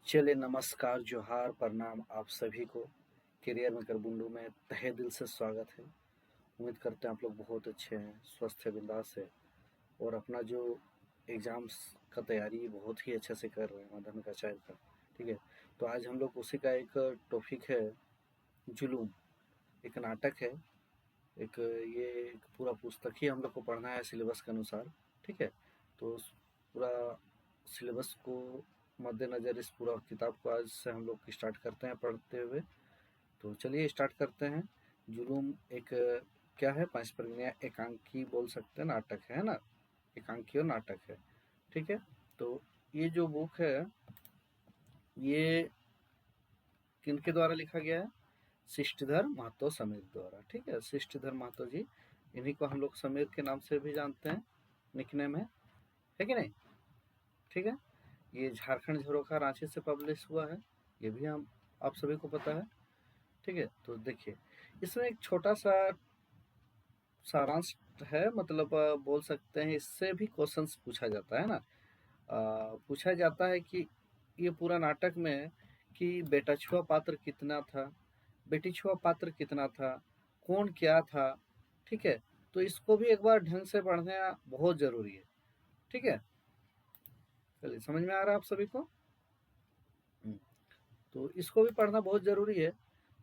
चलिए नमस्कार, जोहार, प्रणाम आप सभी को। करियर मेकर बुंडू में तहे दिल से स्वागत है। उम्मीद करते हैं आप लोग बहुत अच्छे हैं, स्वस्थ है, बिंदास है और अपना जो एग्ज़ाम्स का तैयारी बहुत ही अच्छे से कर रहे हैं माध्यमिक आचार्य का। ठीक है, तो आज हम लोग उसी का एक टॉपिक है जुलूम। एक नाटक है, एक ये एक पूरा पुस्तक ही हम लोग को पढ़ना है सिलेबस के अनुसार। ठीक है, तो उस पूरा सिलेबस को मद्देनज़र इस पूरा किताब को आज से हम लोग स्टार्ट करते हैं पढ़ते हुए। तो चलिए स्टार्ट करते हैं। जुलूम एक क्या है, पांच प्रगनिया एकांकी बोल सकते हैं, नाटक है ना, एकांकी और नाटक है। ठीक है, तो ये जो बुक है ये किनके द्वारा लिखा गया है? शिष्टधर महतो समीर द्वारा। ठीक है, शिष्टधर महतो जी, इन्हीं को हम लोग समीर के नाम से भी जानते हैं, निकनेम है कि नहीं? ठीक है, ये झारखंड झरोखा रांची से पब्लिश हुआ है, ये भी हम आप सभी को पता है। ठीक है, तो देखिए इसमें एक छोटा सा सारांश है, मतलब बोल सकते हैं इससे भी क्वेश्चंस पूछा जाता है ना। पूछा जाता है कि ये पूरा नाटक में कि बेटा छुआ पात्र कितना था, बेटी छुआ पात्र कितना था, कौन क्या था। ठीक है, तो इसको भी एक बार ढंग से पढ़ना बहुत जरूरी है। ठीक है, चलिए समझ में आ रहा है आप सभी को? हम्म, तो इसको भी पढ़ना बहुत जरूरी है,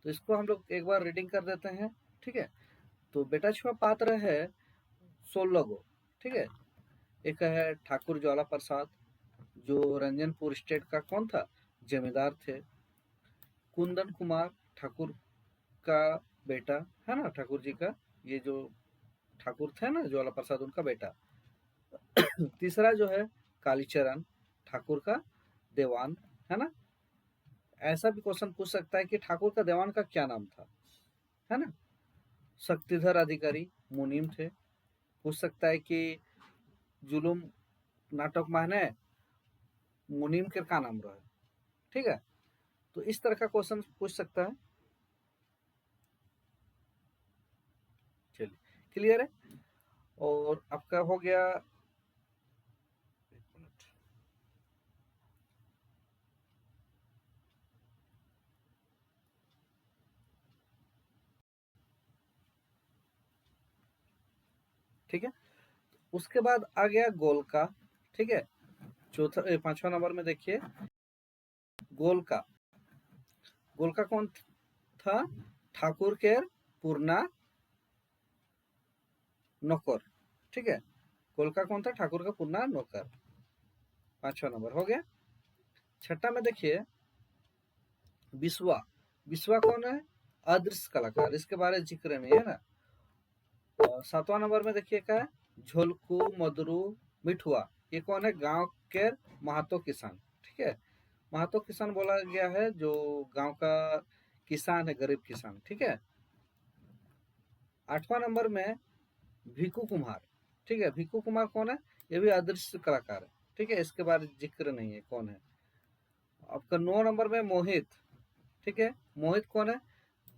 तो इसको हम लोग एक बार रीडिंग कर देते हैं। ठीक है, तो बेटा छुआ पात्र है 16 गो। ठीक है, एक है ठाकुर ज्वाला प्रसाद, जो रंजनपुर स्टेट का कौन था, जमींदार थे। कुंदन कुमार ठाकुर का बेटा, है ना, ठाकुर जी का, ये जो ठाकुर थे ना ज्वाला प्रसाद, उनका बेटा। तीसरा जो है कालीचरण ठाकुर का देवान, है ना। ऐसा भी क्वेश्चन पूछ सकता है कि ठाकुर का देवान का क्या नाम था, है ना। शक्तिधर अधिकारी मुनीम थे। पूछ सकता है कि जुलूम नाटक माने मुनीम के का नाम रहा। ठीक है, तो इस तरह का क्वेश्चन पूछ सकता है। चलिए क्लियर है, और आपका हो गया। ठीक है, उसके बाद आ गया गोलका। ठीक है, चौथा पांचवा नंबर में देखिए गोलका। गोलका कौन था? ठाकुर के पूर्णा नौकर। ठीक है, गोलका कौन था? ठाकुर का पूर्णा नौकर। पांचवा नंबर हो गया। छठा में देखिए बिस्वा। बिस्वा कौन है? अदृश्य कलाकार, इसके बारे में जिक्र नहीं है ना। सातवां नंबर में देखिए क्या है, झोलकू मदरू मिठुआ। ये कौन है? गांव के महातो किसान। ठीक है, महातो किसान बोला गया है जो गांव का किसान है, गरीब किसान। ठीक है, आठवां नंबर में भिकू कुमार। ठीक है, भिकू कुमार कौन है? ये भी अदृश्य कलाकार है। ठीक है, इसके बारे में जिक्र नहीं है कौन है। आपका 9 नंबर में मोहित। ठीक है, मोहित कौन है?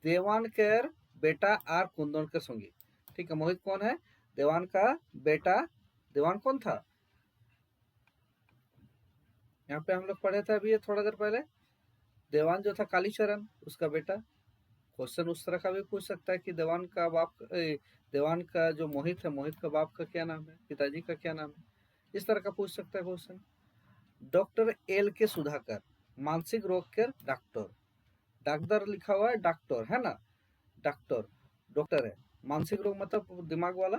देवान केर बेटा आर कुंदन के संगी। ठीक है, मोहित कौन है? देवान का बेटा। देवान कौन था? यहाँ पे हम लोग पढ़े थे अभी ये थोड़ा देर पहले। देवान जो था कालीचरण, उसका बेटा। क्वेश्चन उस तरह का भी पूछ सकता है कि देवान का बाप देवान का जो मोहित है, मोहित का बाप का क्या नाम है, पिताजी का क्या नाम है, इस तरह का पूछ सकता है क्वेश्चन। डॉक्टर एल के सुधाकर, मानसिक रोग के डॉक्टर। डॉक्टर लिखा हुआ है, डॉक्टर है ना, डॉक्टर डॉक्टर है। मानसिक रोग मतलब दिमाग वाला,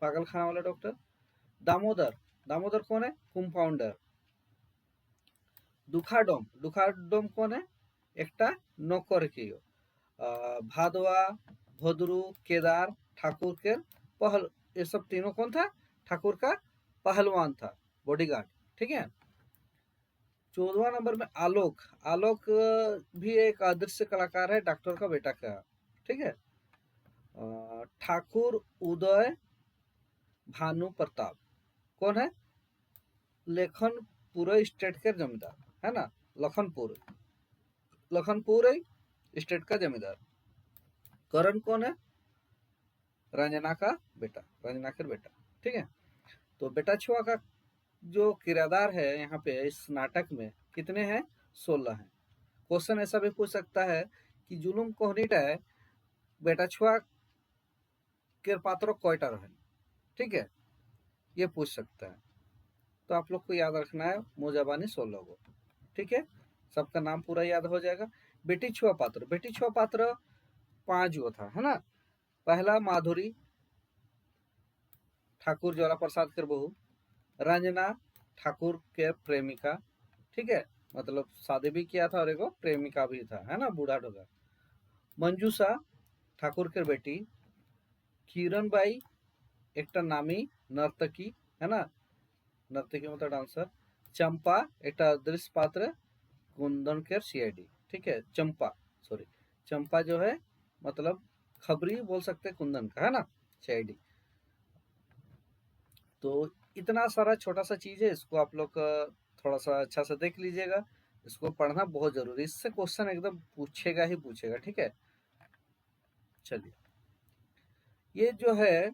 पागल खाना वाला डॉक्टर। दामोदर, दामोदर कौन है? कंपाउंडर। दुखाडोम, दुखाडोम कौन है? एकटा नौकर की। भादवा, भद्रू, केदार ठाकुर के पहल, ये सब तीनों कौन था? ठाकुर का पहलवान था, बॉडीगार्ड। ठीक है, 14वां नंबर में आलोक। आलोक भी एक अदृश्य कलाकार है, डॉक्टर का बेटा का। ठीक है, ठाकुर उदय भानु प्रताप कौन है? लखनपुर स्टेट के जमींदार, है ना। लखनपुर, लखनपुर स्टेट का जमींदार। करण कौन है? रंजना का बेटा, रंजना के बेटा। ठीक है, तो बेटा छुआ का जो किरदार है यहाँ पे इस नाटक में कितने हैं? 16 है। क्वेश्चन ऐसा भी पूछ सकता है कि जुलुम कोहनीटाय बेटा छुआ के पात्र कोयटा रहे, ठीक है, ये पूछ सकता है। तो आप लोग को याद रखना है मोजाबानी 16 गो, ठीक है, सबका नाम पूरा याद हो जाएगा। बेटी छुआ पात्र 5 गो था, है ना। पहला माधुरी ठाकुर ज्वाला प्रसाद के बहू, रंजना ठाकुर के प्रेमिका, ठीक है, मतलब शादी भी किया था और एगो प्रेमिका भी था, है ना, बूढ़ा ढोगा। मंजूषा ठाकुर के बेटी, किरण बाई एक नामी नर्तकी, है ना, नर्तकी मतलब डांसर। चंपा एक दृश्य पात्र कुंदन के सीआईडी, ठीक है, चंपा, सॉरी, चंपा जो है मतलब खबरी बोल सकते हैं कुंदन का, है ना, सीआईडी। तो इतना सारा छोटा सा चीज है, इसको आप लोग थोड़ा सा अच्छा से देख लीजिएगा, इसको पढ़ना बहुत जरूरी है, इससे क्वेश्चन एकदम पूछेगा ही पूछेगा, ठीक है। चलिए, ये जो है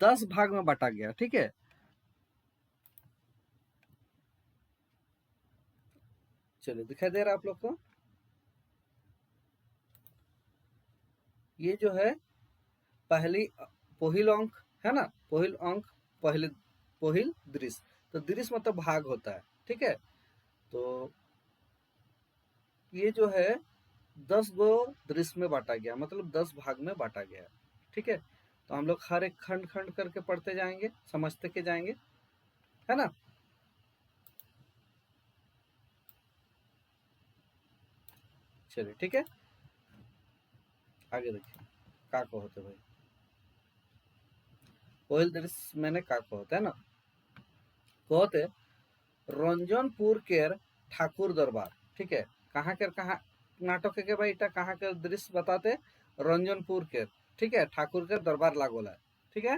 10 भाग में बांटा गया, ठीक है। चलिए, दिखाई दे रहा है आप लोग को, ये जो है पहली पहिल अंक, है ना, पहिल अंक, पहले पहिल दृश्य, तो दृश्य मतलब भाग होता है, ठीक है। तो ये जो है 10 गो दृश्य में बांटा गया, मतलब 10 भाग में बांटा गया, ठीक है। तो हम लोग हर एक खंड खंड करके पढ़ते जाएंगे, समझते के जाएंगे, है ना। चलिए, ठीक है, आगे देखिए का को होते भाई, पहिल दृश्य मैंने का को होता है ना, कहते रंजनपुर केर ठाकुर दरबार, ठीक है, कहाँ के कहाँ नाटक के भाई इटा कहाँ के दृश्य बताते, रंजनपुर के, ठीक है, ठाकुर के दरबार लागोला, ठीक है।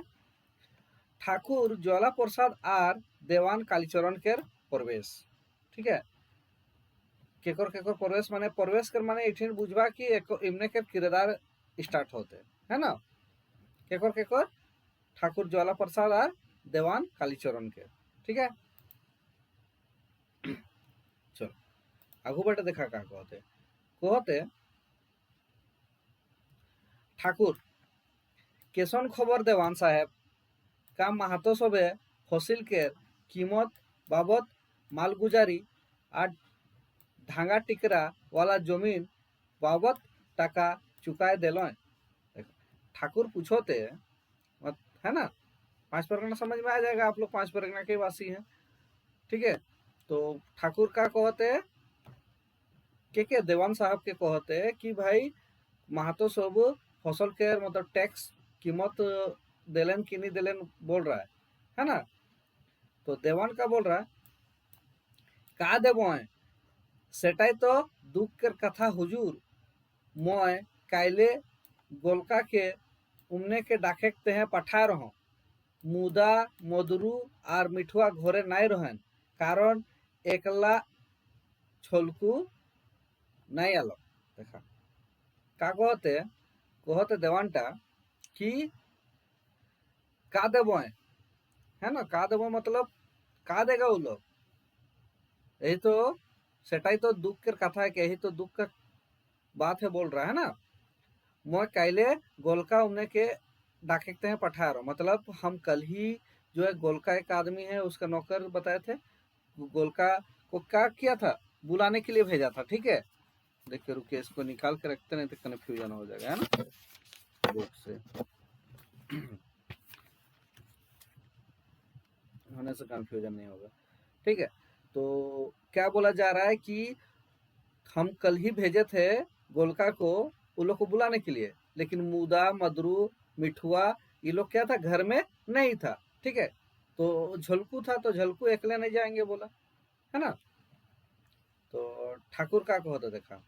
ठाकुर ज्वाला प्रसाद आर देवान कालीचरण के प्रवेश, ठीक है, केकर केकर प्रवेश माने प्रवेश कर माने इठिन बुझवा कि इमने के किरदार स्टार्ट होते, है ना, केकर केकर ठाकुर ज्वाला प्रसाद आर देवान कालीचरण के, ठीक है। चलो आगू बटे देखा का कहते, कहते ठाकुर केसन खबर देवान साहेब का माहातो सबे फसिल के कीमत बाबत मालगुजारी और ढांगा टिकरा वाला जमीन बाबत टाका चुकाए दिल। ठाकुर पूछोते, है ना, 5 परगना समझ में आ जाएगा, आप लोग 5 परगना के वासी हैं, ठीक है। तो ठाकुर का कहते के देवान साहब के कहते कि भाई महातो सब फसल के मतलब टैक्स कीमत दिलन कि नहीं दिलन बोल रहा है ना। तो देवान का बोल रहा है का देव सेटाई तो दुख के कथा हुजूर, मैं कायले गोलका के उमने के डाकेते हैं पठा रहो, मुदा मधुरु और मिठुआ घरे नाई रहन, कारण एकला छलकू नहीं आलो। देखा का कहते, कहते देवानटा कि का देव, है ना, का देव मतलब का देगा वो लोग, यही तो सेटाई तो दुख के कथा है कि यही तो दुख का बात है बोल रहा है ना। मैं कायले गोलका उन्हें के डाकते हैं पठार, मतलब हम कल ही जो है गोलका एक आदमी है उसका नौकर बताए थे, गोलका को क्या किया था, बुलाने के लिए भेजा था, ठीक है। देखिए रुकिए, इसको निकाल के रखते नहीं तो कन्फ्यूजन हो जाएगा, है ना, बुक से होने से कन्फ्यूजन नहीं होगा, ठीक है। तो क्या बोला जा रहा है कि हम कल ही भेजे थे गोलका को उन लोग को बुलाने के लिए, लेकिन मुदा मदरू मिठुआ ये लोग क्या था घर में नहीं था, ठीक है। तो झलकू था, तो झलकू अकेले नहीं जाएंगे बोला, है ना। तो ठाकुर का कहते देखा,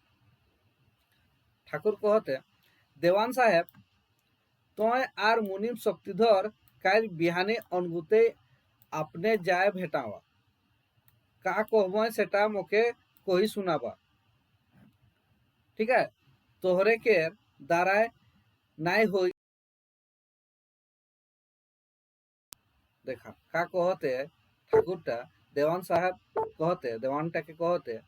ठाकुर कहते देवान साहेब तो आर मुनिम शक्तिधर काल बिहाने अनगुते अपने जाए भेटावा, का कहब सेटा मोके कोई सुनाबा, ठीक है, तोहरे के दाराय नाई हो। देखा का कहते ठाकुरटा देवान साहब कहते, देवानटा के कहते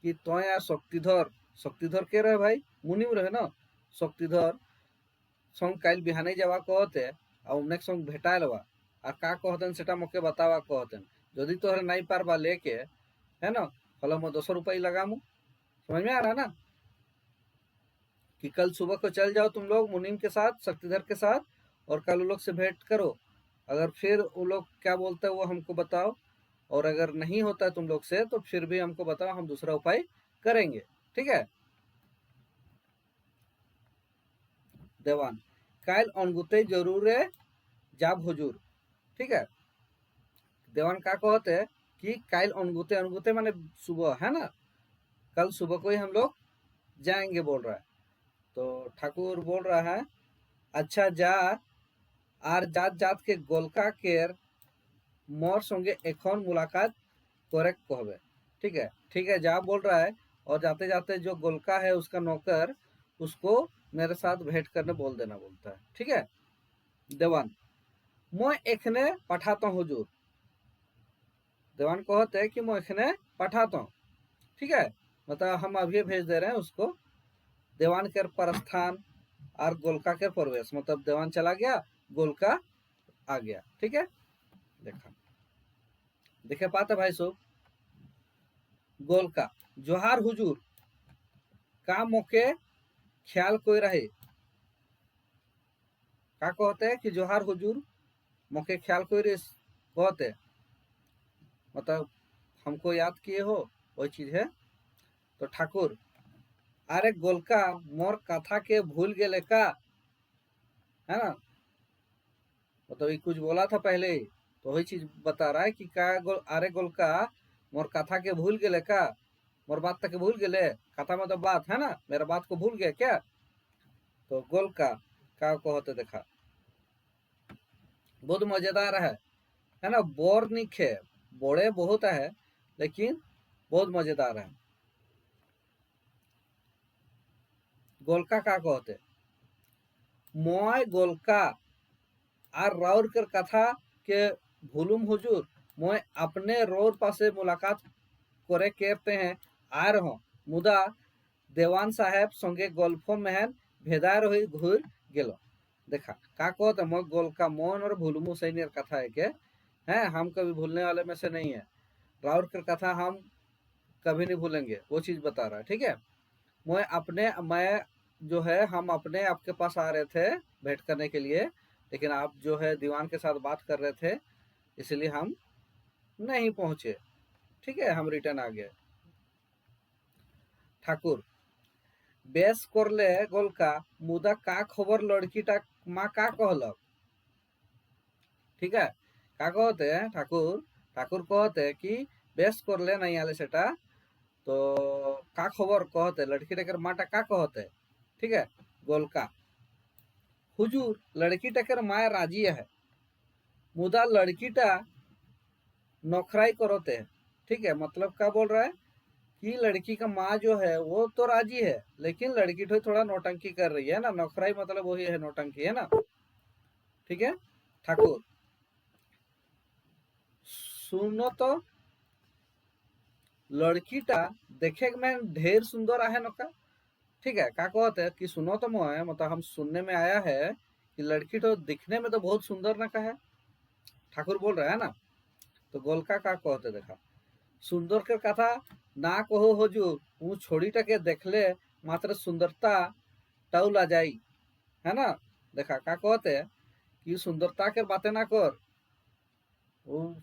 कि तो यार शक्तिधर शक्तिधर के रहे भाई मुनिम रहे ना शक्तिधर संग काल बिहाने जावा कहते आ उन्हें संग भेटालवा आ का कहतन सेटा मके बतावा कहतन यदि तोहरे नहीं पारबा लेके है ना फल मैं 200 रुपये लगामू। समझ में आ रहा ना कि कल सुबह को चल जाओ तुम लोग मुनीम के साथ शक्तिधर के साथ और कल उन लोग से भेंट करो। अगर फिर वो लोग क्या बोलते हैं वो हमको बताओ और अगर नहीं होता है तुम लोग से तो फिर भी हमको बताओ, हम दूसरा उपाय करेंगे। ठीक है। देवान काल अनगुते जरूर है जाब हुजूर। ठीक है। देवान का कहते हैं कि काल अनगुते अनगुते माने सुबह है ना, कल सुबह को ही हम लोग जाएंगे बोल रहा है। तो ठाकुर बोल रहा है अच्छा जा আর জাত জাতকে গোলকা কের मोर संगे एखन मुलाकात करे कहबे। ठीक है जा बोल रहा है और जाते जाते जो गोलका है उसका नौकर उसको मेरे साथ भेंट करने बोल देना बोलता है। ठीक है। देवान मैं एखने पठाता हूँ हुजूर। देवान कहते हैं कि मैं एखने पठाता हूँ। ठीक है, मतलब हम अभी भेज दे रहे हैं उसको। देवान के प्रस्थान और गोलका के प्रवेश, मतलब देवान चला गया गोलका आ गया। ठीक है। देखा देखे पाते भाई सो गोलका जोहार हुजूर का मौके ख्याल कोई रहे। का कहते हैं कि जोहार हुजूर मौके ख्याल कोई रहे कहते मतलब हमको याद किए हो वही चीज है। तो ठाकुर अरे गोलका मोर कथा के भूल गए का, है ना, मतलब ये कुछ बोला था पहले ही तो वही चीज बता रहा है कि अरे गोलका मोर कथा के भूल गए का, मोर बात तक भूल गए, कथा मतलब बात है ना, मेरा बात को भूल गया क्या। तो गोलका का कहते देखा बहुत मजेदार है ना, बोर निखे बोड़े बहुत है लेकिन बहुत मजेदार है। गोलका का कहते मैं गोलका और रौर कर कथा के भूलुम हुजूर, मैं अपने रौर पासे मुलाकात करे करते हैं आ रहा मुदा देवान साहेब संगे गल्फ मेहन भेदार हुई घूर गेलो। देखा का कहते मैं गोलका मोन और भूलमु सैनियर कथा है के हैं, हम कभी भूलने वाले में से नहीं है। राउर की कथा हम कभी नहीं भूलेंगे, वो चीज बता रहा है। ठीक है। मैं जो है हम अपने आपके पास आ रहे थे भेंट करने के लिए, लेकिन आप जो है दीवान के साथ बात कर रहे थे इसलिए हम नहीं पहुंचे। ठीक है, हम रिटर्न आ गए। ठाकुर बेस करले गोलका मुदा का खबर लड़कीटा माँ का कहलक। ठीक है, का कहते हैं ठाकुर ठाकुर कहते हैं कि बेस करले नहीं आले सेटा तो का खबर कहते लड़की टेकर माटा का कहते। ठीक है। गोलका हुजूर लड़की टेकर माँ राजी है मुदा लड़कीटा नौखराई करोते है। ठीक है, मतलब क्या बोल रहा है कि लड़की का माँ जो है वो तो राजी है लेकिन लड़की तो थोड़ा नौटंकी कर रही है ना, नौखराई मतलब वही है नौटंकी, है ना। ठीक है। ठाकुर सुनो तो लड़कीटा देखे में ढेर सुंदर है नका। ठीक है, का कहते हैं कि सुनो तो मोह मतलब हम सुनने में आया है कि लड़की तो दिखने में तो बहुत सुंदर ना का है। ठाकुर बोल रहा है ना। तो गोलका का कहते देखा सुंदर के कथा ना कहो हुजूर, वो छोड़ी टके देखले मात्र सुंदरता टौला जाई, है ना। देखा का कहते हैं कि सुंदरता के बातें ना कर, वो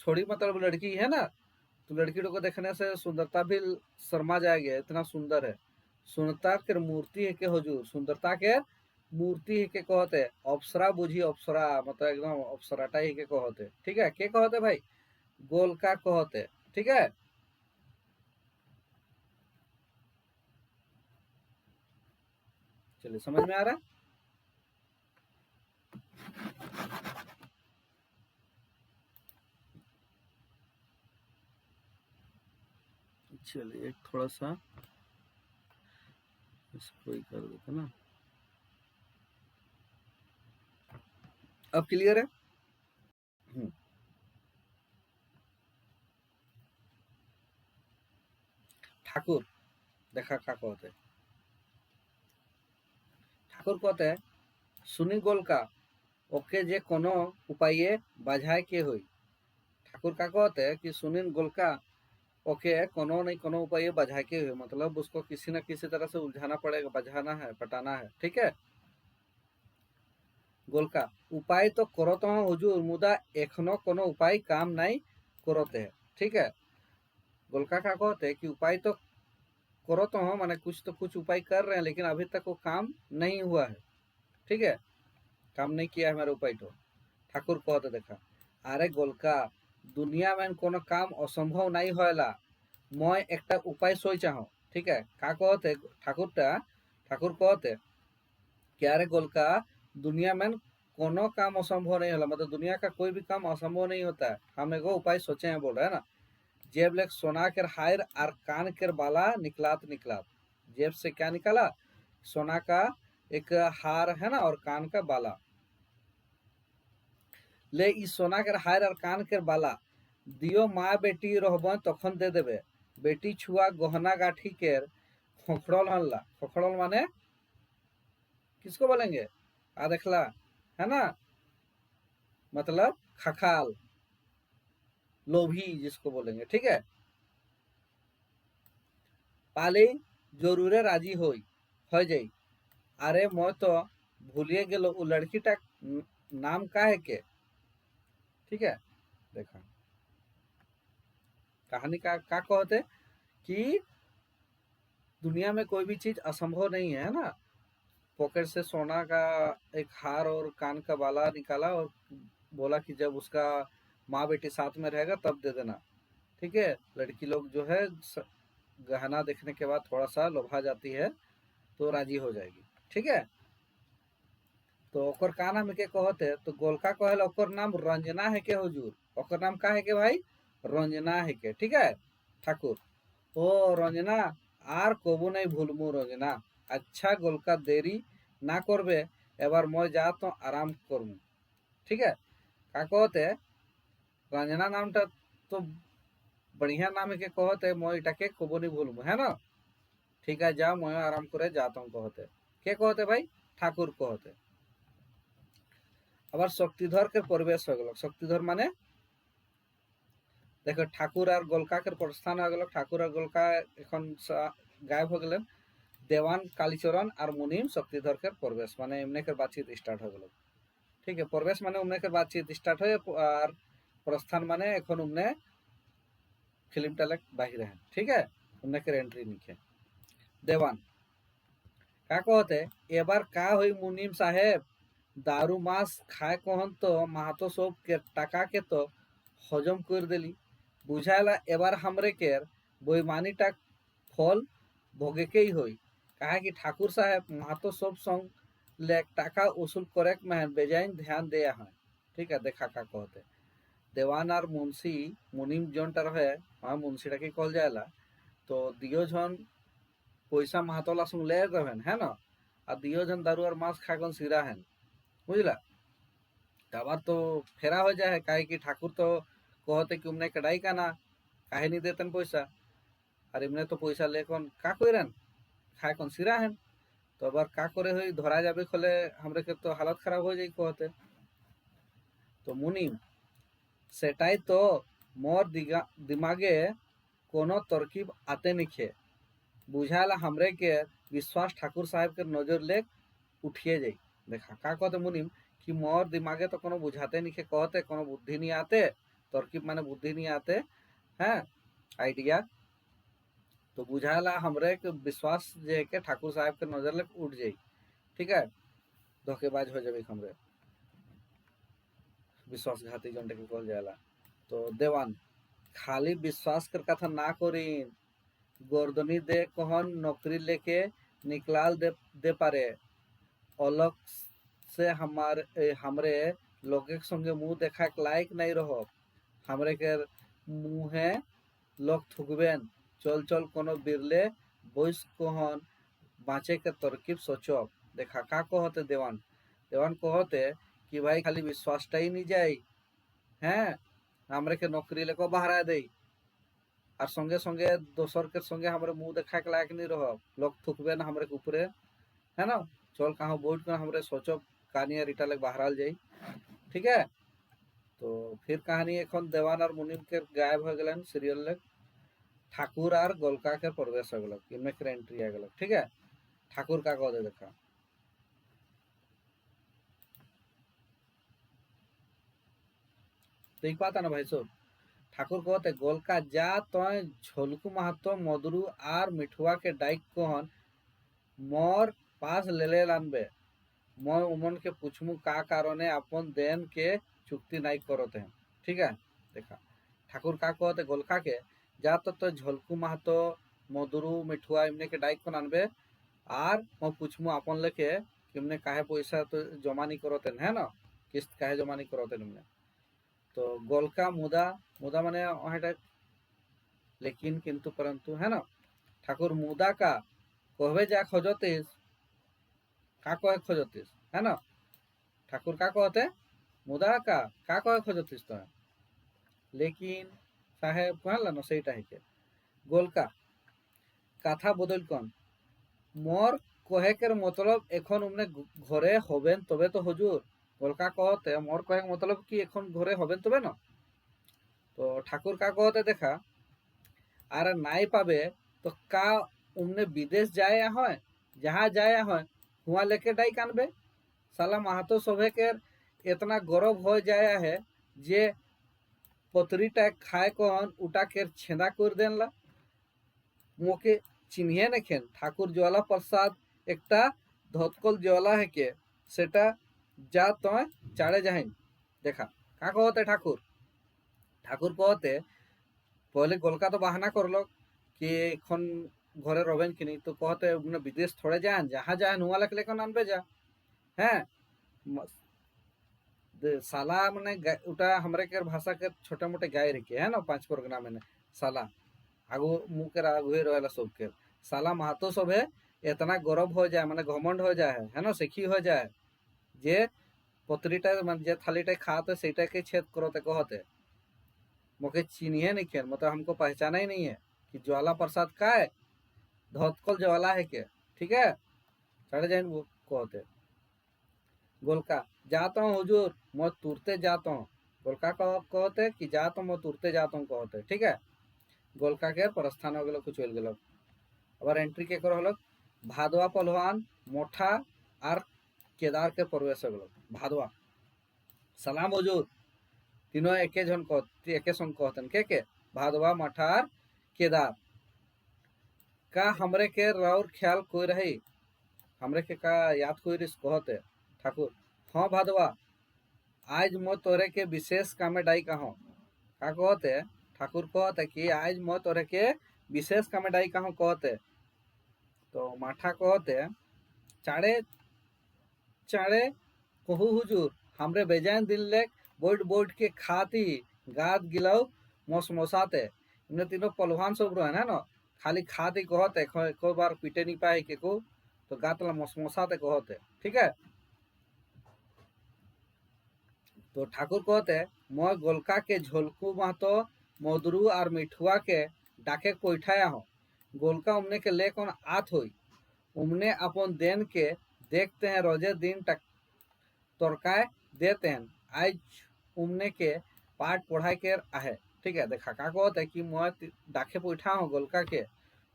छोड़ी मतलब लड़की है ना, तो लड़की को देखने से सुंदरता भी शर्मा जाएगी, इतना सुंदर है। सुंदरता के मूर्ति है के हुजूर, सुंदरता के मूर्ति है के कहते अप्सरा बुझी अप्सरा, मतलब एकदम अप्सराटा ही के कहते। ठीक है, के कहते भाई गोलका कहते। ठीक है। चलिए समझ में आ रहा। चलिए एक थोड़ा सा इसको ही कर देते ना, अब क्लियर है। हम्म, ठाकुर देखा का कहते ठाकुर कहते सुनी गोलका ओके जे कोनो उपाये बाझाए के हुई। ठाकुर का कहते हैं कि सुनील गोलका ओके कोनो नहीं कोनो उपाय बाझा के हुए, मतलब उसको किसी न किसी तरह से उलझाना पड़ेगा, बझाना है, पटाना है। ठीक है। गोलका उपाय तो करो तो हुजूर मुदा एखनो कोनो उपाय काम नहीं करोते है। ठीक है। गोलका का कहते हैं कि उपाय तो करो तो हो, माने कुछ तो कुछ उपाय कर रहे हैं, लेकिन अभी तक वो काम नहीं हुआ है। ठीक है। काम नहीं किया है हमारा उपाय। तो ठाकुर कहते देखा अरे गोलका दुनिया में कोनो काम असंभव नहीं होएला, मैं एक उपाय सोचा हूँ। ठीक है। का कहते ठाकुर कहते कि अरे गोलका दुनिया में कोनो काम असंभव नहीं होला, मतलब दुनिया का कोई भी काम असंभव नहीं होता है। हम एगो उपाय सोचे हैं बोल रहे हैं ना। जेब ले सोना के हायर और कान के बाला निकलात निकलात। जेब से क्या निकाला? सोना का एक हार है ना और कान का बाला। ले इस सोना के हायर और कान के बाला दियो माँ बेटी रहब तखन दे देबे। बेटी छुआ गहना गाठी के खोखड़ल हल्ला। खोखड़ल माने किसको बोलेंगे? आ देखला है ना, मतलब खखाल, लोभी जिसको बोलेंगे। ठीक है। पाली जरूरे राजी हो जाई। अरे मैं तो भूलिए गेलो उ लड़कीटा नाम का है के। ठीक है। देखा कहानी का कहते कि दुनिया में कोई भी चीज असंभव नहीं है ना। पॉकेट से सोना का एक हार और कान का बाला निकाला और बोला कि जब उसका माँ बेटी साथ में रहेगा तब दे देना। ठीक है। लड़की लोग जो है गहना देखने के बाद थोड़ा सा लोभा जाती है तो राजी हो जाएगी। ठीक है। तो ओकर का नाम है के कहते तो गोलका कहल ओकर नाम रंजना है के हुजूर। ओकर नाम का है के भाई? रंजना है के। ठीक है। ठाकुर ओ रंजना आर कबू नहीं भूलमु रंजना। अच्छा गोलका देरी ना करबे, एबार मैं जा तो आराम करमु। ठीक है। का कहते रंजना नामटा तो बढ़िया नाम है के कहते मैं इटाके कबू नहीं भूलमु है ना। ठीक है जा मैं आराम करे जाता हूँ कहते के कहते भाई? ठाकुर कहते। আবার শক্তিধরকে প্রবেশ হয়ে গেল। শক্তিধর মানে দেখো ঠাকুর আর গোলকাকের প্রস্থান হয়ে গেল। ঠাকুর আর গোলকা এখন গায়েব হয়ে গেলেন। দেওয়ান কালীচরণ আর মুনিম শক্তিধরকে প্রবেশ মানে এমনিকে বাতচিত স্টার্ট হয়ে গেল। ঠিক আছে। প্রবেশ মানে উমনেকে বাতচিত স্টার্ট হয়ে আর প্রস্থান মানে এখন উমনে ফিল্মটা বাহিরে हैं। ठीक है। उमनेके एंट्री निके देवान का कहते एबार का हुई मुनीम साहेब दारू मास खाए कहन तो माहातो सब के टाका के तो हजम कर दिली। बुझाला एबार हमरे केर बेईमानीटा फल भोगे के ही होई। कहा कि ठाकुर साहेब माहातो सब संग ले टाका वसूल करे में बेजाइन ध्यान दिया है। ठीक है। देखा का कहते देवान और मुंशी मुनिम जनटा रहे वहाँ मुंशीटा के कल जाएला। तो दियो जन पैसा माहातोला संग ले रहें है ना, और दियो जन दारू और मांस खागन सिरा हैं। बुझला আবার তো ফেরা হয়ে যায় কাहे कि ठाकुर तो कहते कि उमने कड़ाई का ना काहे नहीं देतन पैसा, और इमने तो पैसा लेकन का करेन खाए कन सिरा हैं। तो আবার का करे हुई धरा जाबे खोले हमरे के तो हालत खराब हो जाई कहते। तो मुनीम सेटाई तो मोर दिमागे कोनो तरकीब आते निखे। बुझाला हमरे के विश्वास ठाकुर साहब के नजर ले उठिए जाई। देखा का कहते मुनीम कि मोर दिमागे तो कोनो बुझाते नहीं के कहते कोनो बुद्धि नहीं आते। तरकीब माने बुद्धि नहीं आते हैं आइडिया। तो बुझाला हमरे के विश्वास जे के ठाकुर साहब के नजर ले उठ जाई। ठीक है। धोखेबाज हो जाबे हमरे विश्वासघाती जनटे के कहल जाला। तो देवान खाली विश्वास कर कथा ना करीन, गर्दनी दे कहन नौकरी लेके निकलाल दे पारे। अलग से हमरे लोगे के संगे मुंह देखा के लायक नहीं रहो। हमरे के मुँहे लोग थुकबेन। चल चल कोनो बिरले बोस कहन बाँचे के तरकीब सोचो। देखा का कहते देवान देवान कहते कि भाई खाली विश्वासटा ही नहीं जाई हैं, हमरे के नौकरी लेको बहरा दे और संगे संगे दोसर के संगे हमारे मुंह देखा के लायक नहीं रह, लोग थुकबे ना हमारे ऊपरे, है ना। चल कहाँ बोट कर हमारे सोचो कहानी रिटा लग बहराल जाई, ठीक है। तो फिर कहानी एखन देवान और मुनिम के गायब हो गलन सीरियल लग, ठाकुर और गोलका के प्रवेश हो गलक, इनमें के एंट्री आ गलक, ठीक है। ठाकुर का कह दे देखा, देख पाता ना भाई सब। ठाकुर कहते गोलका जा तो झोलकू महतो मधुरु और मिठुआ के डाइक कहन मोर पास ले लानबे, मैं उमन के पूछमु का कारणे अपन देन के चुक्ति नहीं करते हैं, ठीक है। देखा ठाकुर का कहते गोलका के जा तो झोलकू महतो मधुरु मिठुआ इमने के डाइक को आनबे, और मैं पूछमु अपन लेके कि इमने काहे पैसा तो जमा नहीं करते है ना, किस्त काहे जमा नहीं करते इमने। तो गोलका मुदा, मुदा माने ओहेटा लेकिन किंतु परंतु, है ना। ठाकुर मुदा का कहबे जा खोजतीस, का कहे खोजतीस, है ना। ठाकुर का कहते मुदा का कहे खोजतीस तो, लेकिन साहेब कहला ना सेटा है के गोलका कथा बदल कौन मोर कहे के मतलब एखन उमने घरे हबेन तबे तो हुजूर। गोलका कहते मोर कहे मतलब कि एखन घरे हबेन तबे ना। तो ठाकुर का कहते देखा আর নাই পাবে তো का उमने विदेश जाया है, जहाँ जाया है वहाँ लेके डाइक आनबे। साला महतो सभे के इतना गौरव हो जाया है जे पतरीटा खाए कहन उटा के छेदा कर देन ला, मोके चिन्हिए नेखेन ठाकुर ज्वाला प्रसाद एकटा धतकल ज्वाला है के सेटा जा तो चाड़े जाहिन। देखा का कहते ठाकुर, ठाकुर कहते पहले गोलका तो बहाना करलो कि एखन घरे रवेन कि नहीं, तो कहते उन्हें विदेश थोड़े जान, जहाँ जाए नुआ लेके लेकर आनबे जा, हैं। साला मैंने उटा हमरे के भाषा के छोटे मोटे गाय रखे है ना, 5 परगना में साला आगु मुँह के आगु ही रहेला सबके। साला महतो सब है इतना गौरव हो जाए, माने घमंड हो जाए, है ना, सेखी हो जाए जे पतरीटा मान जे थालीटा खाते सेटा के छेद करोते कहते मोके चिन्हिए नहीं खेल, मतलब हमको पहचाना ही नहीं है कि ज्वाला प्रसाद का है, धौतकल ज्वाला है के, ठीक है। चढ़े जाइन वो कहते गोलका जाता हूँ हुजूर मैं तुरते जाता हूँ। गोलका कहते कि जाता हूँ मैं तुरते जाता हूँ कहते, ठीक है। गोलका के प्रस्थान हो गलो, कुछ हो गलो। अब एंट्री के कर हलो भादवा पहलवान मोठा और केदार के प्रवेश हो गलो। भादवा सलाम हुजूर, तीनों एके जन कहते एके संग कहतन के भादवा मठार केदार का हमरे के रौर ख्याल कोई रही, हमरे के का याद कोई रिस कहते। ठाकुर हाँ भादवा आज मो तोरे के विशेष कामे डाई कहो, का कहते ठाकुर कहते कि आज मो तोरे के विशेष कामे डाई कहो कहते। तो माठा कहते चाड़े चाड़े कहू हुजूर हमरे बेजान दिन ले बोट बोट के खाती गाद गिलाओ मोसमोसाते। इन्हें तीनों पलवान सब रहे है ना, खाली खाती कहते कोई बार पीटे नहीं पाए के को, तो गातला मोसमोसाते कहते, ठीक है। तो ठाकुर कहते मैं गोलका के झोलकू महतो मधुरू और मिठुआ के डाके कोइठाया हो, गोलका उमने के ले कौन आत हुई, उमने अपन देन के देखते हैं रोजे दिन तक तोरकाए देते हैं, आज उमने के पाठ पढ़ाई के आहे, ठीक है। देखा का कहते है कि मैं डाके पैठा हूँ गोलका के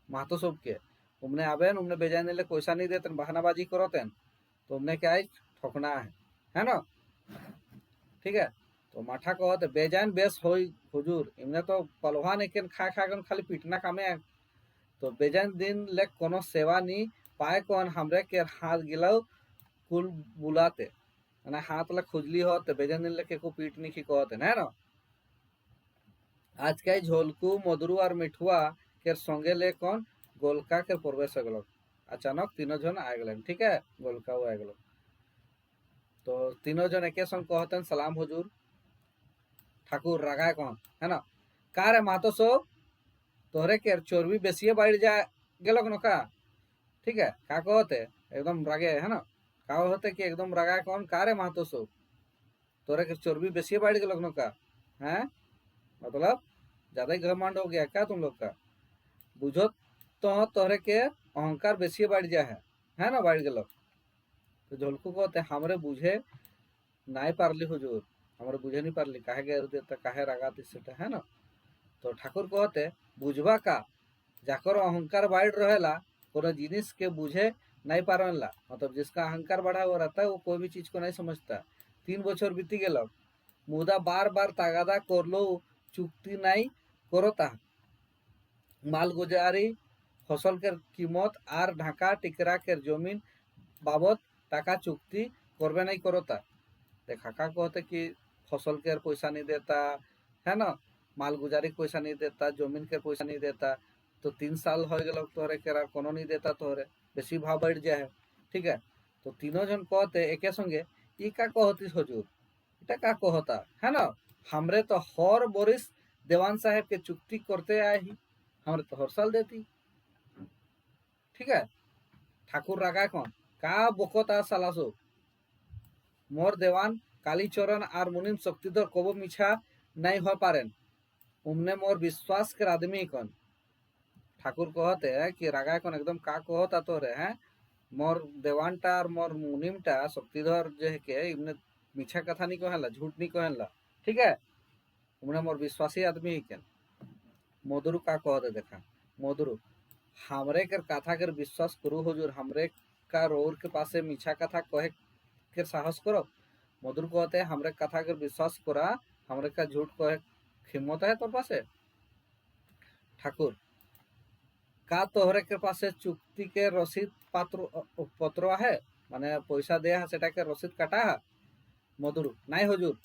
महतो सब के, उमने आबेन उमने बेजाने ले पैसा नहीं देते बहानाबाजी करते, तो उमने के आज ठोकना है ना, ठीक है। तो माठा कहते बेजान बेस हो हुजूर, इमने तो पलवान एक खा खा कर खाली पीटना कामे है, तो बेजान दिन ले कोनो सेवा नहीं पाए कौन हमरे के हाथ गिलाओ कुल बुलाते, ना हाथ ला खुजली होते बेजान दिन लेके को पीट नहीं की कहते है ना। आज के झोलकू मधुरू और मिठुआ के संगे ले कौन गोलका के प्रवेश हो गलो, अचानक तीनों जन आ गए, ठीक है। गोलका आ गलो तो तीनों जन एक संग कहते सलाम हुजूर। ठाकुर रागाए कौन है ना, का रे मातो सो तोहरे के चोरबी बेसिए बढ़ जा गेलक न का, ठीक है। का कहते एकदम रागे है ना, का होते कि एकदम रागाए कौन का रे मातो सो तोरे के चोरबी बेसिए बढ़ गेलक न का, हैं मतलब ज्यादा ही घमंड हो गया क्या तुम लोग का? बुझो तो तोहरे के अहंकार बेसी बढ़ जा है ना, बढ़ गल। तो झोलकू कहते हमरे बुझे नाई पारली हुजूर, हमरे बुझे नहीं पारली, काहे गेर देता, काहे रागाती सेटा, है ना। तो ठाकुर कहते बुझबा का, जाकर अहंकार बढ़ रहेला, कोनो जिनिस के बुझे नहीं पारला, मतलब जिसका अहंकार बढ़ा हुआ रहता है वो कोई भी चीज को नहीं समझता। 3 बछर बीती गेल, मुदा बार बार तागादा करलो चुक्ति नहीं करता, मालगुजारी, फसल के कीमत आर ढाका टिकरा के जमीन बाबद टाका चुक्ति करबे नहीं करता। देखा का कहते कि फसल के पैसा नहीं देता, है ना, माल गुजारी के पैसा नहीं देता, जमीन के पैसा नहीं देता। तो 3 साल हो गए तोहरे केरा कोनो नहीं देता, तोहरे बेसी भाव बढ़ जाए। ठीक है, तो तीनों जन कहते एके संगे ई का कहती हजूर, इटा का कहता, है ना। हमरे तो हर बरिस देवान साहेब के चुक्ति करते आए ही, हमरे तो हर साल देती। ठीक है, ठाकुर रागा कौन का बकता सालासो, मोर देवान कालीचरण आर मुनिम शक्तिधर कबो मिछा नहीं हो पारेन, उमने मोर विश्वास के आदमी कौन। ठाकुर कहते हैं कि रागा कौन एकदम का कहता तो रे हैं, मोर देवानटा और मोर मुनिमटा शक्तिधर जो है के इमने मिछा कथा नहीं कहला, झूठ नहीं कहला। ठीक है, उमने मोर विश्वासी आदमी ही केन। मधुरु का कहते देखा, मधुरु हमरे के कथा के विश्वास करू हुजूर, हमरे का रोर के पासे मिछा कथा कहे के साहस करो। मधुर कहते हमरे कथा के विश्वास करा, हमरे का झूठ कहे हिम्मत है तोर पासे। ठाकुर का तोहरे के पासे चुक्ति के रसीद पत्र है, माने पैसा दे सेटा के रसीद काटा है। मधुर नहीं हुजूर,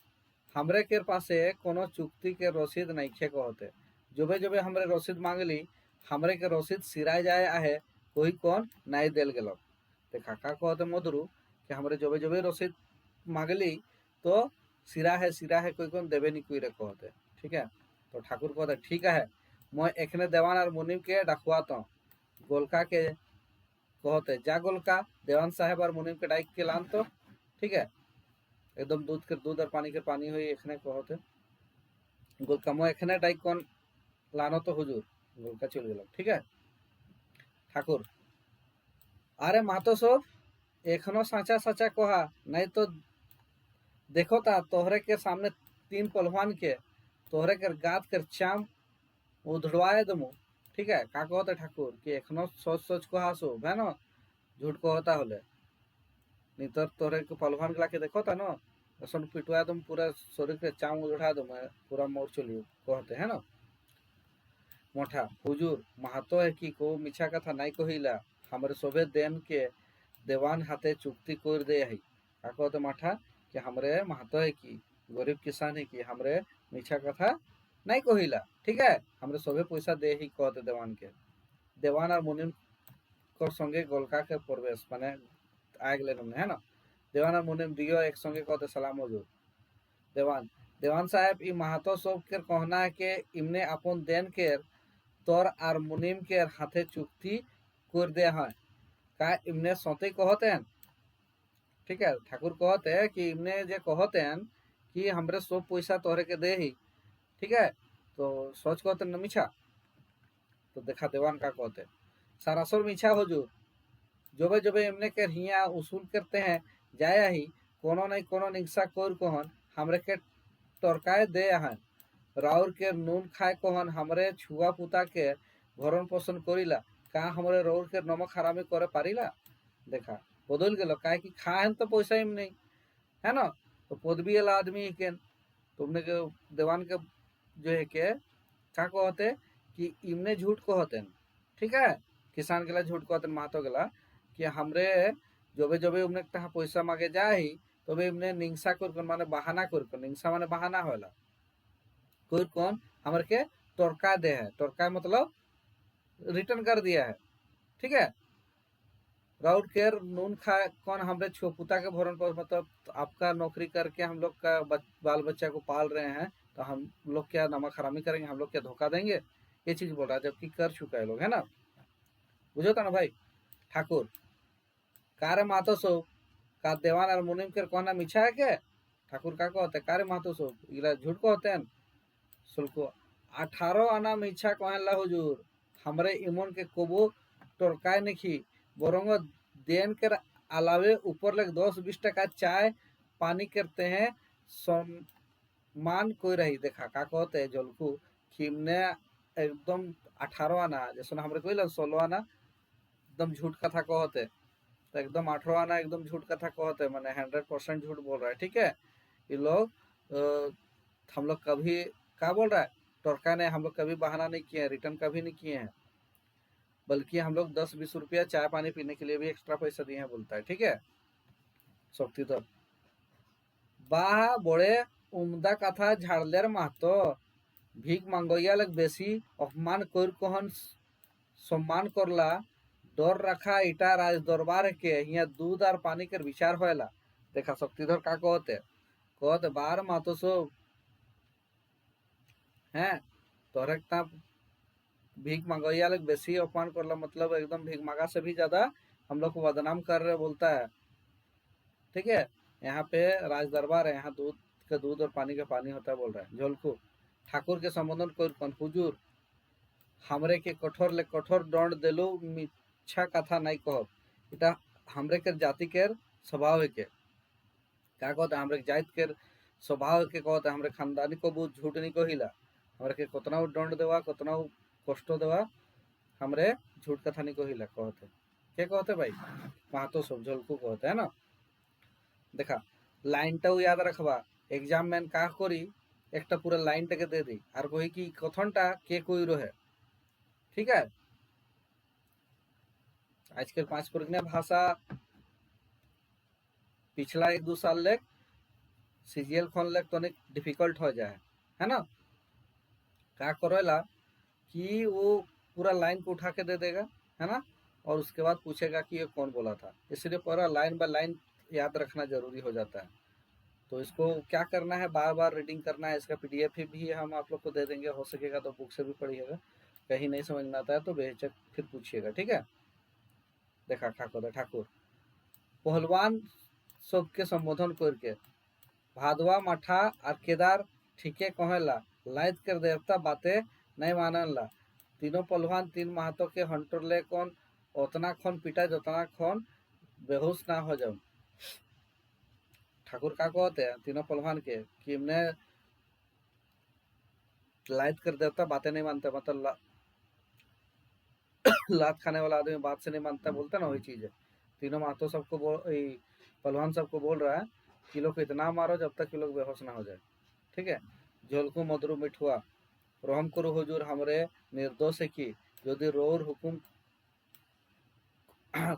हमरे के पासे कोनो चुक्ति के रसीद नहीं खे कहते, जबे जबे हमरे रसीद मांगली हमरे के रसीद सिराय जाए आहे, कोई कौन नहीं देल गेलो। ते काका कहते मधुरु कि हमरे जबे जबे रसीद मांगली तो सिरा है कोई कौन देवे नहीं कोई रे कहते। ठीक है, तो ठाकुर कहते ठीक है, मैं एखने देवान और मुनिम के डखवाता हूँ। गोलका के कहते जा गोलका देवान साहेब और मुनिम के डाइक के लान तो। ठीक है, एकदम दूध और पानी के पानी हुई एखने कहते गोलका मैं एखने डाइक कौन लानो तो हुजूर, गोलका चल गल। ठीक है, ठाकुर अरे मातो सब एखनो साचा साचा कहा, नहीं तो देखो ता तोहरे के सामने 3 पहलवान के तोहरे के गात कर चाम उधड़वाए दमु। ठीक है, का कहते ठाकुर कि एखनो सोच सोच कहा सो है ना, झूठ कहता होले नहीं तो तोहरे के पहलवान के देखो ता ना, ऐसा पिटवा दम पूरा शरीर के चाम उधड़ा दम, पूरा मोर चलियो कहते, है ना। मोठा हुजूर महतो है कि को मिछा कथा नहीं कहिला, हमरे सोभे देन के देवान हाथे चुक्ति कर दे है। का कहते माठा कि हमरे महतो है कि गरीब किसान है कि हमरे मिछा कथा नहीं कहिला। ठीक है, हमरे सोभे पैसा दे ही कहते देवान के। देवान और मुनिम को संगे गोलका के प्रवेश माने आग ले है ना। देवान और मुनिम दियो एक संगे कहते सलाम हुजूर। देवान देवान साहेब ई महतो सब के कहना है कि इमने अपन देन के तोर आर मुनिम के हाथे चुक्ति कर दे है, का इमने सौते कहते हैं। ठीक है, ठाकुर कहते हैं कि इमने जे कहते हैं कि हमरे सब पैसा तोहरे के दे ही। ठीक है, तो सोच कहते न मिछा। तो देखा देवान का कहते सरासर मिछा हुजूर, जबे जबे इमने के हिया उसूल करते हैं जाया ही कोनो नहीं कोनो निंसा कर कहन हमरे के टरकाए दे हैं, राउर के नून खाए कहन हमरे छुआ पुता के भरण पोषण करिला, का हमरे राउर के नमक हरामी करे पारिला। देखा बदल गेलो, काहे कि खाएन तो पैसा इम नहीं, है ना, तो पदवी वाला आदमी के तुमने के देवान के जो है के का कहते कि इमने झूठ कहते। ठीक है, किसान के झूठ कहते महतो गेला कि हमरे जबे जबे उमने तहा पैसा मांगे जाही तबे इमने निंसा कर माने बहाना कर, निंसा माने बहाना होला कोई कौन हमरे के टरका दे है, टरका मतलब रिटर्न कर दिया है। ठीक है, राउर केयर नून खा कौन हमरे छोपुता के भरण पर, मतलब आपका नौकरी करके हम लोग का बाल बच्चा को पाल रहे हैं, तो हम लोग क्या नमक हरामी करेंगे, हम लोग क्या धोखा देंगे, ये चीज बोल रहा है, जबकि कर चुका है लोग, है ना। बुझो था ना भाई। ठाकुर कारे मातो सो का देवान और मुनिम के कहना मिछा है के। ठाकुर का कहते कारे मातो सो इला झूठ कहते हैं। शुल्को 18 आना मिछा कहला हुजूर हमरे इमन के कोबो टरकाय नहीं बरंग देन के अलावे ऊपर लग 10-20 टका चाय पानी करते हैं सम्मान कोई रही देखा का कहते जलकू खिमने एकदम 18 आना जैसे हमरे कोई 16 आना एकदम झूठ कथा कहते तो एकदम 18 आना एकदम झूठ कथा कहते मैंने 100% झूठ बोल रहा है। ठीक है ये लोग हम लोग कभी क्या बोल रहा है टरका ने हम लोग कभी बहाना नहीं किए हैं रिटर्न कभी नहीं किए हैं बल्कि हम लोग 10-20 रुपया चाय पानी पीने के लिए भी एक्स्ट्रा पैसा दिए हैं बोलता है। ठीक है शक्ति तो बाह बड़े उमदा कथा झाड़लेर महतो ভিক মাঙ্গইয়া লাগ বেশি অপমান কইর কহন সম্মান করলা डर रखा इटा राज दरबार के यहाँ दूध और पानी के विचार होएला देखा शक्तिधर का कहते बार मातो सब हैं तोहरे भीख मांगैया लोग बेसी अपमान करला मतलब एकदम भीख मांगा से भी ज्यादा हम लोग को बदनाम कर रहे बोलता है। ठीक है यहाँ पे राज दरबार है यहाँ दूध का दूध और पानी का पानी होता है बोल रहा है झोलकू ठाकुर के संबोधन कर हुजूर हमरे के कठोर ले कठोर दंड देलो मिछा कथा नहीं कहो इटा हमरे के जाति के स्वभाव है के क्या कहते हमरे जाति के स्वभाव के कहते हमरे खानदानी को बहुत झूठ नहीं कहिला हमरे के कतना दंड देवा कतना कष्ट देवा हमरे झूठ कथा नहीं कहिला कहते के कहते भाई महतो सब झलकू कहते है ना देखा लाइनटाও याद रखबा एग्जाम में का करी একটা পুরো লাইনটাকে दे दी और कही कि कथनटा के कोई रहे। ठीक है आजकल 5 प्रज्ञा भाषा पिछला 1-2 साल ले सीजीएल खोल ले तो डिफिकल्ट हो जाए है ना क्या करेला कि वो पूरा लाइन को उठा के दे देगा है ना और उसके बाद पूछेगा कि ये कौन बोला था इसलिए पूरा लाइन बाय लाइन याद रखना जरूरी हो जाता है। तो इसको क्या करना है बार बार रीडिंग करना है इसका पीडीएफ भी हम आप लोग को दे देंगे हो सकेगा तो बुक से भी पढ़िएगा कहीं नहीं समझ में आता है तो बेहिचक फिर पूछिएगा। ठीक है देखा ठाकुर पहलवान सबके संबोधन करके भादवा मठा और केदार ठीके कहेला लाइट कर देवता बातें नहीं मानला तीनों पहलवान 3 महतो के हंटर ले कौन उतना खन पिटा जतना खन बेहोश ना हो जाऊं। ठाकुर का कहते हैं तीनों पहलवान के कि हमने लाइट कर देवता बातें नहीं मानते मतलब लात खाने वाला आदमी बात से नहीं मानता बोलता ना वही चीज है। तीनों महतो सबको पहलवान सबको बोल रहा है कि लोग इतना मारो जब तक कि लोग बेहोश ना हो जाए। ठीक है झोलकू मधुरु मिठुआ रहम करो हुजूर हमरे निर्दोष है कि यदि रोर हुकुम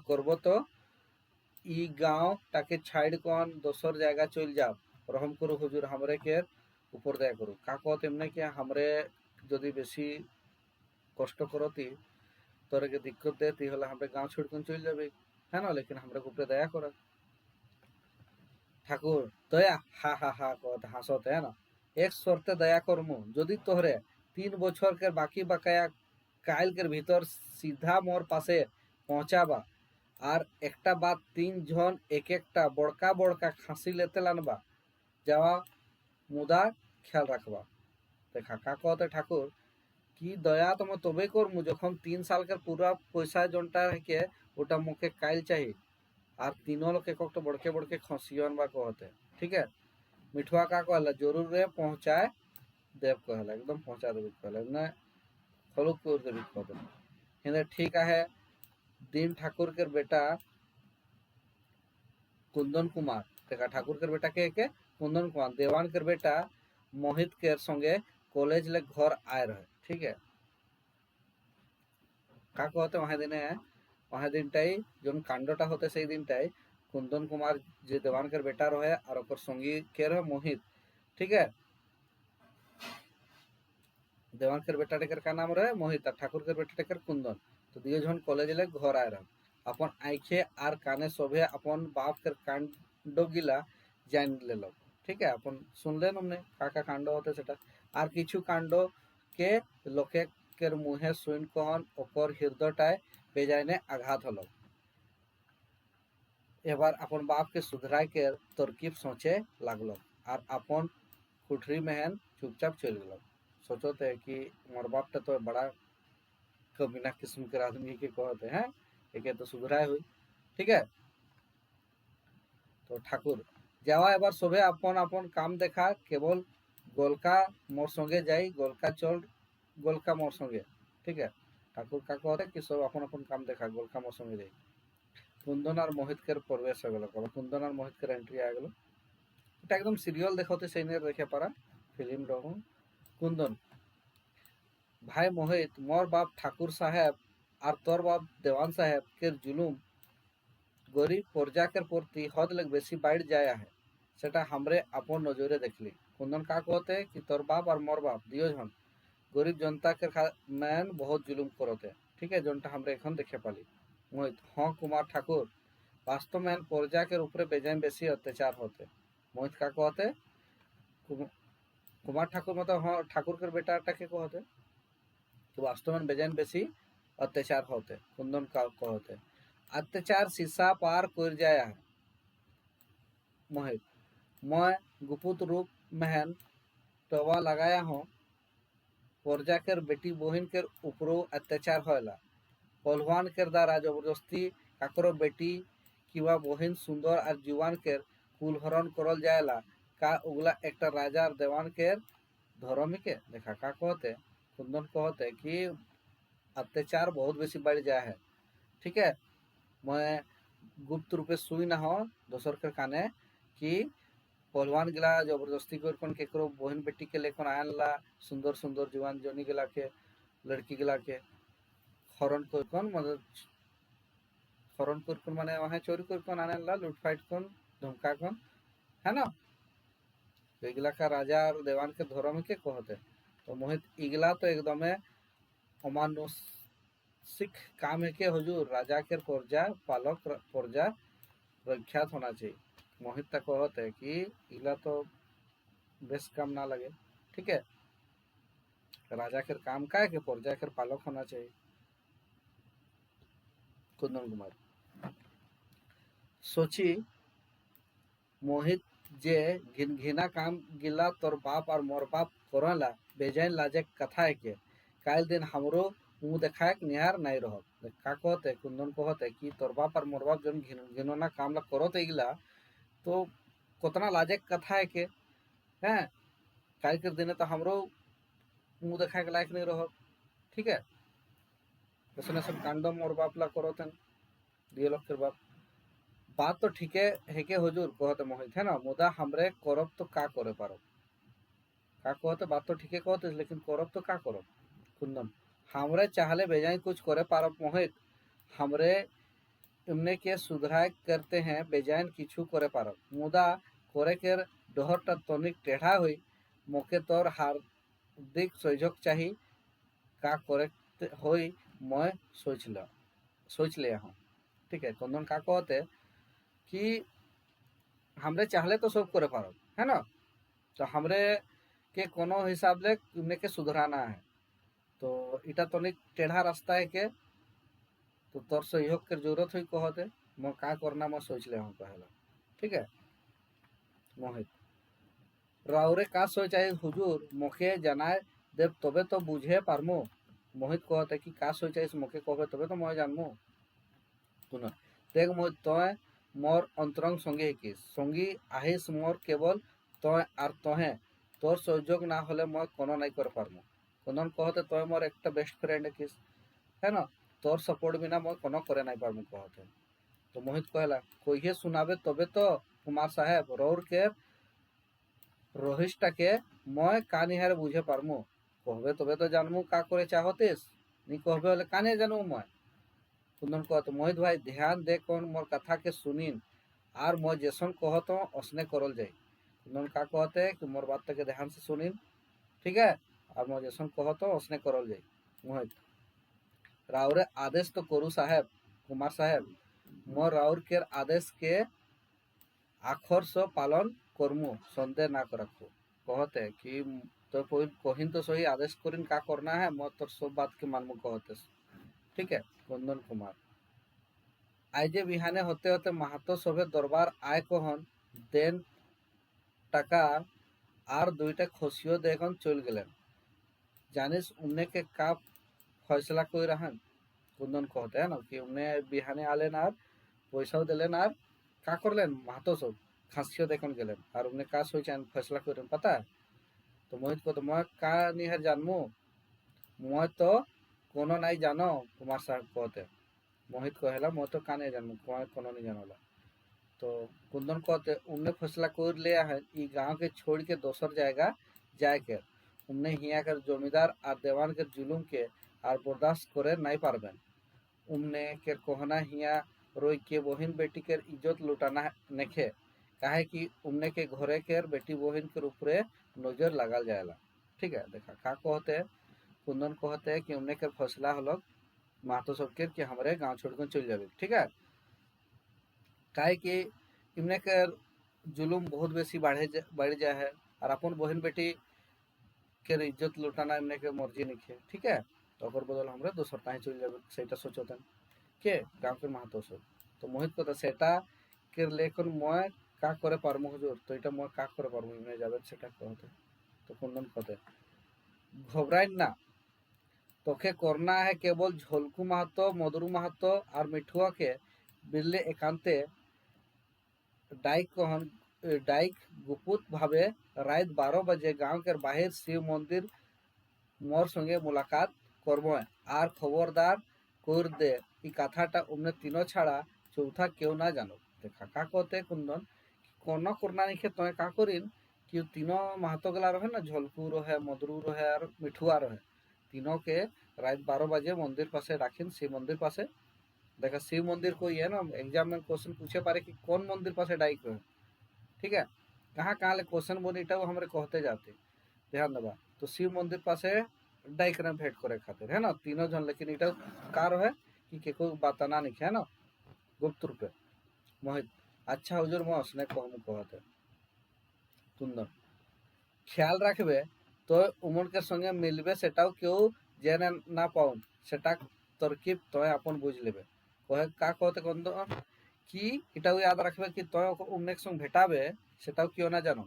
करब तो ই गाँव टाके छाड़ कौन दोसर जगह चल जाओ रहम करो हुजूर हमरे के ऊपर दया करो का कहते एमने कि हमरे यदि बेसी कष्ट करती तोरे के दिक्कत देती हले हमरे गाँव छोड़ कर चल जाबे है ना लेकिन हमरे के ऊपर दया कर ठाकुर दया हा हा हा कहते हासते है ना एक शर्ते दया करमु यदि तोहरे 3 बछर के बाकी बकाया काल के भीतर सीधा मोर पासे पहुंचाबा और एकटा बात 3 जन एक एकटा बड़का बड़का खांसी लेते लानबा जावा मुदा ख्याल रखबा देखा का कहते ठाकुर कि दया तो मैं तबे करमु जखन 3 साल के पूरा पैसा जनटा के ओटा मुखे काल चाहिए और तीनों लोग एक बड़के बड़के खसियन बा कहते। ठीक है मिठुआ का कहला जरूर रे पहुंचाए देव कहला एकदम पहुंचा देवी कहला ना फलुक कर देवी कहते ठीक है दीन ठाकुर के बेटा कुंदन कुमार देखा ठाकुर के बेटा के कुंदन कुमार देवान के बेटा मोहित के संगे कॉलेज ले घर आए रहे। ठीक है का कहते वहाँ दिन टाई जो कांडटा होते से दिन टाई कुंदन कुमार जे देवान के बेटा रहे और ओकर संगी के रहे मोहित। ठीक है देवान के बेटा टेकर का नाम रहे मोहित और ठाकुर के बेटा टेकर कुंदन तो दियो जन कॉलेज ले घर आए रहे अपन आँखे आर काने सभे अपन बाप के कांड गिला जान ले लो। ठीक है अपन सुनले हमने का कांड होते सेटा आर किछु कांड के लोके के मुहे सुन कहन ओकर हृदयटाय बेजायने आघात हलो एबार अपन बाप के सुधराय के तरकीब सोचे लागलो और अपन कुठरी में चुपचाप चल गलो सोचोते कि मोर बाप तो बड़ा कमीना किस्म के आदमी के कहते हैं, एके तो सुधराय हुई। ठीक है, तो ठाकुर যাওয়া এবার সবে আপন আপন কাম দেখা, কেবল গোলকা মোর সঙ্গে যাই, গোলকা চল গোলকা মোর সঙ্গে। ঠিক है, ঠাকুর का कहते कि सब अपन अपन काम देखा, गोलका मोर संगे যাই। কুন্দন আর মোহিতকের প্রবেশ হয়ে গেল, কুন্দন আর মোহিতকের এন্ট্রি আ গেল। এটা একদম সিরিয়াল দেখাতে সেই নিয়ে রেখে পারা ফিল্ম রকম। কুন্দন ভাই মোহিত, মোর বাপ ঠাকুর সাহেব আর তোর বাপ দেওয়ান সাহেব के जुलूम গরিব প্রজাকের প্রতি হদ লেগ বেশি বাইর যায় है, সেটা हमरे अपन नजरे देखली। कुंदन का कहते कि तोर बाप और मोर बाप दियो जन गरीब जनता के मैन बहुत जुलूम करते। ठीक है, जोनटा हमरे এখন देखे पाली। मोहित हाँ कुमार ठाकुर, वास्तव में प्रजा के ऊपर बेजान बेसी अत्याचार होते। मोहित का कहते कुमार ठाकुर मतलब हाँ ठाकुर के बेटा के कहते तो वास्तव में बेजान बेसी अत्याचार होते। कुंदन का कहते अत्याचार शीशा पार कर जाया है। मोहित मैं गुप्त रूप महन टवा लगाया हूँ, प्रजा के बेटी बहन के ऊपर अत्याचार होला, पहलवान के द्वारा जबरदस्ती काकरो बेटी किवा बहन सुंदर और जुवान के कुलहरण करल जाएला, का उगला एक राजा देवान के धर्म के देखा। का कहते कुंदन कहते कि अत्याचार बहुत बेसी बढ़ जाए है। ठीक है, मैं गुप्त रूपे सुई ना हो दोसर के काने कि पहलवान गिला जबरदस्ती कर केकरो बहन बेटी के लेकर आनला, सुंदर सुंदर जुवान जनी गिला के लड़की गिला के हरण कर मतलब हरण कर माने वहाँ चोरी कर आनेला, लूटफाट कर धमका कर, है ना। तो इगला का राजा और देवान के धर्म के कहते। तो मोहित इगला तो एकदम अमानुषिक काम है के हुजूर, राजा के प्रजा पालक प्रजा प्रख्यात होना चाहिए। मोहित तक कहते कि इगला तो बेस्ट काम ना लगे। ठीक है, राजा के काम का है कि प्रजा के पालक होना चाहिए। कुंदन कुमार सोची मोहित जे घिन घिना काम गिला तोर बाप और मोर बाप करला बेजान लाजे कथा है के, काल दिन हमरो मुँह देखा निहार नहीं रहो। का कहते कुंदन कहते कि तोर बाप और मोर बाप जो घिनौना काम ला करते इगला तो कितना लाजे कथा है के, हैं काल के दिन तो हमरो मुँह देखा के लायक नहीं रहो। ठीक है, ऐसा सब कांड मोर बाप ला करते दिए लोग के बाप। बात तो ठीक है के हुजूर कहते मोहित, है ना, मुदा हमरे करब तो का करे पारो। का कहते बात तो ठीक है कहते लेकिन करब तो का करब। कुंदन हमरे चाहले बेजाय कुछ करे पारब मोहित, हमरे इमने के सुधराय करते हैं बेजान किछु करे पारब, मुदा करे के डहरटा तनिक टेढ़ा हुई, मोके तोर हार्दिक सहयोग चाही, का करे होई मैं सोच ले हूँ। ठीक है, कुंदन का कहते कि हमरे चाहले तो सब करे पारब, है ना, तो हमरे के कोनो हिसाब ले इमने के सुधराना है, तो इटा तनिक टेढ़ा रास्ता है के, तो तोर सहयोग के जरूरत हुई कहते मैं का करना मैं सोच ले हूँ पहला। ठीक है, मोहित राउरे का सोच आई हुजूर, मोके जनाए देव तबे तो बुझे पारमु। मोहित कहते कि का सोच आई मोके कहबे तबे तो मैं जानमु। सुन देख मोहित तय मोर अंतरंग संगी कि संगी আহিস मोर केवल तय और तहे तोर सहयोग ना होले मैं कोनो नहीं कर पारमु। कुंदन कहते तय मोर एक बेस्ट फ्रेंड किस, है ना, तोर सपोर्ट बिना मैं कोनो करे नहीं पारमु कहते। तो मोहित कहला कोई सुनाबे तबे तो कुमार साहेब, रौर के रोहिष्टा के मैं कानिहार बुझे पारमु, कहबे तबे तो जानमु का करे चाहतेस, नहीं कहबे बोले काने जानू मैं। कुंदन कहते मोहित भाई ध्यान दे कौन मोर कथा के सुनीन और मैं जैसन कहतो उसने करल जाए। कुंदन का कहते कि मोर बात के ध्यान से सुनीन, ठीक है, और मैं जैसन कहतो उसने करल जाए। मोहित राउरे आदेश तो करू साहेब, कुमार साहेब मोर राउर के आदेश के आखर से पालन करमु, संदेह ना रखो। कहते कि तो कहिन तो सही आदेश करिन का करना है, मैं तो सब बात के मानमु कहते। ठीक है, कुंदन कुमार आइजे बिहाने होते होते माहातो सभे दरबार आय कहन देन टाका और दुईटा खसियो देखन चल गेलेन। जानिस उमने के का फैसला कोई रहन कुंदन कहते हैं ना कि उमने बिहाने आलेन आर पैसाओ दिलेन आर का करलेन मातो सब खासियो देखन गेलेन और उमने का सोचेन फैसला करेन पता है। तो मोहित को तो मैं का निहर जानमु मैं तो कोनो नहीं जानो कुमार साहब कहते मोहित कहेला मैं तो का नहीं जानमु कोनो नहीं जानला। तो कुंदन कहते उमने फैसला कर लिया है ई गांव के छोड़ के दोसर जाएगा जाए के उमने हिया कर जमींदार और देवान के जुलूम के और बर्दाश्त करे नहीं पारबेन उमने के कहना हिया रोई के बहिन बेटी के इज्जत लुटाना नेखे काहे कि उमने के घरे के बेटी बहिन के ऊपरे नजर लगाल जाएला। ठीक है देखा का कहते हैं कुंदन कहते हैं कि उमने के फैसला हलो महतो सबके कि हमारे गांव छोड़कर चल जाबे। ठीक है काहे कि इमने के जुलूम बहुत बेसी बढ़ जाए है और अपन बहन बेटी के इज्जत लुटाना इमने के मर्जी नहीं है। ठीक है तो ओकर बदल हमरे दोसर ताही चल जाबे सेटा सोचतन के गांव के महतो सब। तो मोहित को तो सेटा के लेकर मैं का करे पारमु हुजूर तो इटा मैं का करे पारमु इमने जाबे सेटा कहते। तो कुंदन कहते घबराइन ना तोखे करना है केवल झलकू महतो मधुरू महतो और मिठुआ के बिरले एकांते डाइक कहन डाइक गुपुत भावे रात 12 बजे गांव के बाहर शिव मंदिर मोर संगे मुलाकात करबो और खबरदार कर दे ई कथाटा उमने तीनों छाड़ा चौथा क्यों ना जानो। देखा का कहते कुंदन कोनो करना नहीं तो का करिन कि तीनों महतो गला रहे ना झलकू रहे मधुरू रहे और मिठुआ रहे तीनों के रात 12 बजे मंदिर पासे राखिन शिव मंदिर पासे। देखा शिव मंदिर कोई है ना एग्जाम में क्वेश्चन पूछे पारे कि कौन मंदिर पासे डाइक रहे। ठीक है कहाँ कहाँ ले क्वेश्चन बोली इटा वो हमारे कहते जाते ध्यान दबा। तो शिव मंदिर पासे डाइक ने भेंट करे खातिर है ना तीनों जन लेकिन इटा कार है कि केको बताना नहीं है ना गुप्त रूपे मोहित अच्छा हुजूर मैं उसने कहते कुंदन ख्याल रखबे तो उमर के संगे मिलबे सेटाও केउ जेने ना पाउन सेटा तरकीब तय अपन बुझ लेबे कहे का कहते कुंदन कि एटाও याद रखबे कि तय उमने के संग भेटाबे सेटाও क्यों ना जानो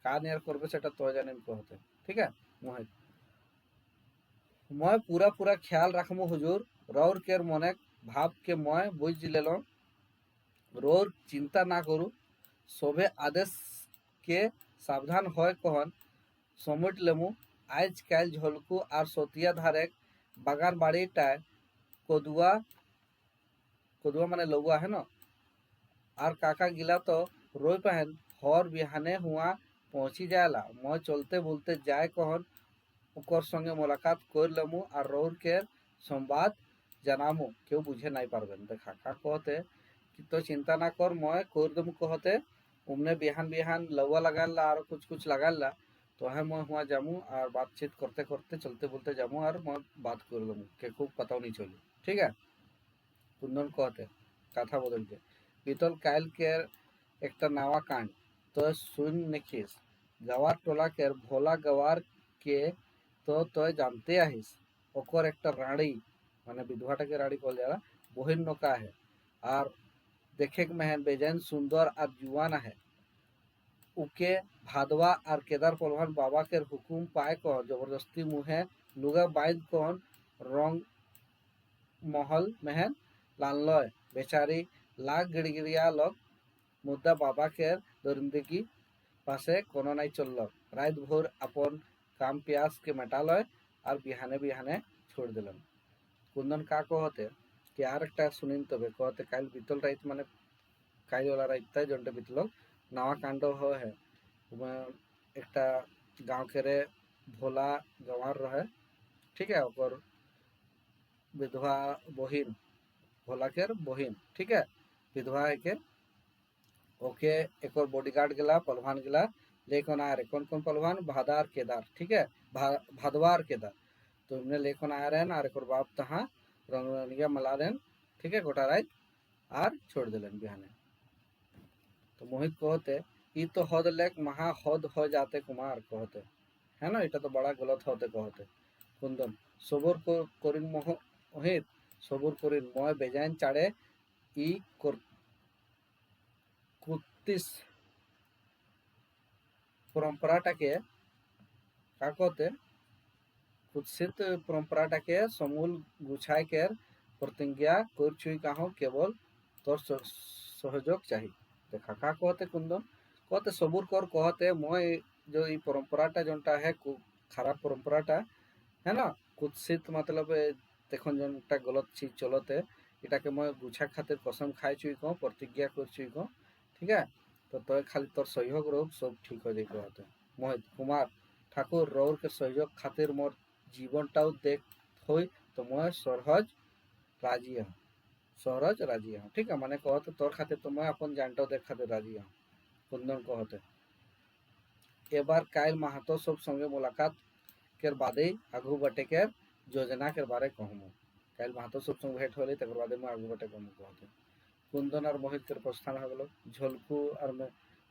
का नियर करबे सेटा तय जाने कहते। ठीक है मोहित मैं पूरा पूरा ख्याल रखमु हुजूर रौर केर मने भाव के मैं बुझ लेलो रोर चिंता ना करू सभे आदेश के सावधान হয় कहन समुट लेमु आज कल झलकू और सतिया धारे बागान बाड़ीटाय कदुआ कदुआ माने लौआ है ना और काका गिला तो रोई पहन हर बिहाने हुआ पहुंची जाएला मैं चलते बोलते जाए कहन ओकर संगे मुलाकात कर लेमु और रौर के संवाद जानामु क्यों बुझे नहीं पारबेन। देखा का कहते कि तो चिंता ना कर मैं कर देमु कहते उमने बिहान बिहान लौआ लगाला और कुछ लगाला तो है मैं हुआ जामू और बातचीत करते करते चलते बोलते जामू और मैं बात कर लूँ के खूब पता नहीं चलू। ठीक है कुंदन कहते कथा बदल के बीतल काल के एक नवा कांड तो सुन निखिस गवार टोला के भोला गवार के तो जानते आहिस ओकर एक रानी माने विधवाटा के रानी कहल जाला बहिन नौका है और देखे के महन बेजैन सुंदर और जुआन है उके भादवा और केदार पलवान बाबा के हुकुम पाए कौन जबरदस्ती मुहे लुगा बांध कौन रंग महल महन लानलय बेचारी लाख गिड़गिड़िया लग मुद्दा बाबा के दरिंदगी पासे कोनो नहीं चल रात भोर अपन काम प्यास के मेटालय और बिहाने बिहाने छोड़ दिलन। कुंदन का कहते कि आर एक सुनिन तबे कहते काल बीतल रात माने काल वाला रात जंटे बीतल नवा कांड है एक गाँव के रे भोला गंवार रहे। ठीक है ओकर विधवा बहिन भोला के बहिन ठीक है विधवा है के ओके एक बॉडीगार्ड गिला पलवान गिला लेकिन आ रहे कौन कौन पलवान भादार केदार। ठीक है भादवार केदार तो इमने लेकिन आ रहे और एक बाप तहाँ रंगनिया मला देन। ठीक है गोटा रात और छोड़ दिलन बिहाने। तो मोहित कहते ई तो हद लेक महा हद हो जाते कुमार कहते है ना इटा तो बड़ा गलत होते कहते कुंदन सबुर को करिन मोहित सबुर करिन मैं बेजान चाड़े ई कुत्तिस परंपराटा के का कहते कुत्सित परंपराटा के समूल गुछाई केर प्रतिज्ञा कर चुई काहो केवल तोर सहयोग चाहिए। देखा का कहते कुंदन कहते सबूर कर कहते मैं जो ये परंपराटा जोनटा है खराब परंपराटा है ना कुत्सित मतलब देखो जोनटा गलत चीज चलते इटा के मैं गुछा खातिर कसम खाई चुई को प्रतिज्ञा कर चुई को ठीक है। तो तय खाली तोर सहयोग रोग सब ठीक हो जाए कहते मोहित कुमार ठाकुर रौर के सहयोग खातिर मोर जीवनटाও देख होई तो मैं सरहज राजी हूँ सहरज राजी हूँ ठीक है माने कहते तोर खातिर तो मैं अपन जानटाও देख खातिर राजी हूँ। कुंदन कहते एबार काल माहातो सब संगे मुलाकात केर बादे आगू बटे केर योजना के बारे कहूँ काल माहातो सब संग भेंट होली तकर बादे मैं आगू बटे कहूँ कहते कुंदन और मोहित केर प्रस्थान हो गलो झलकू और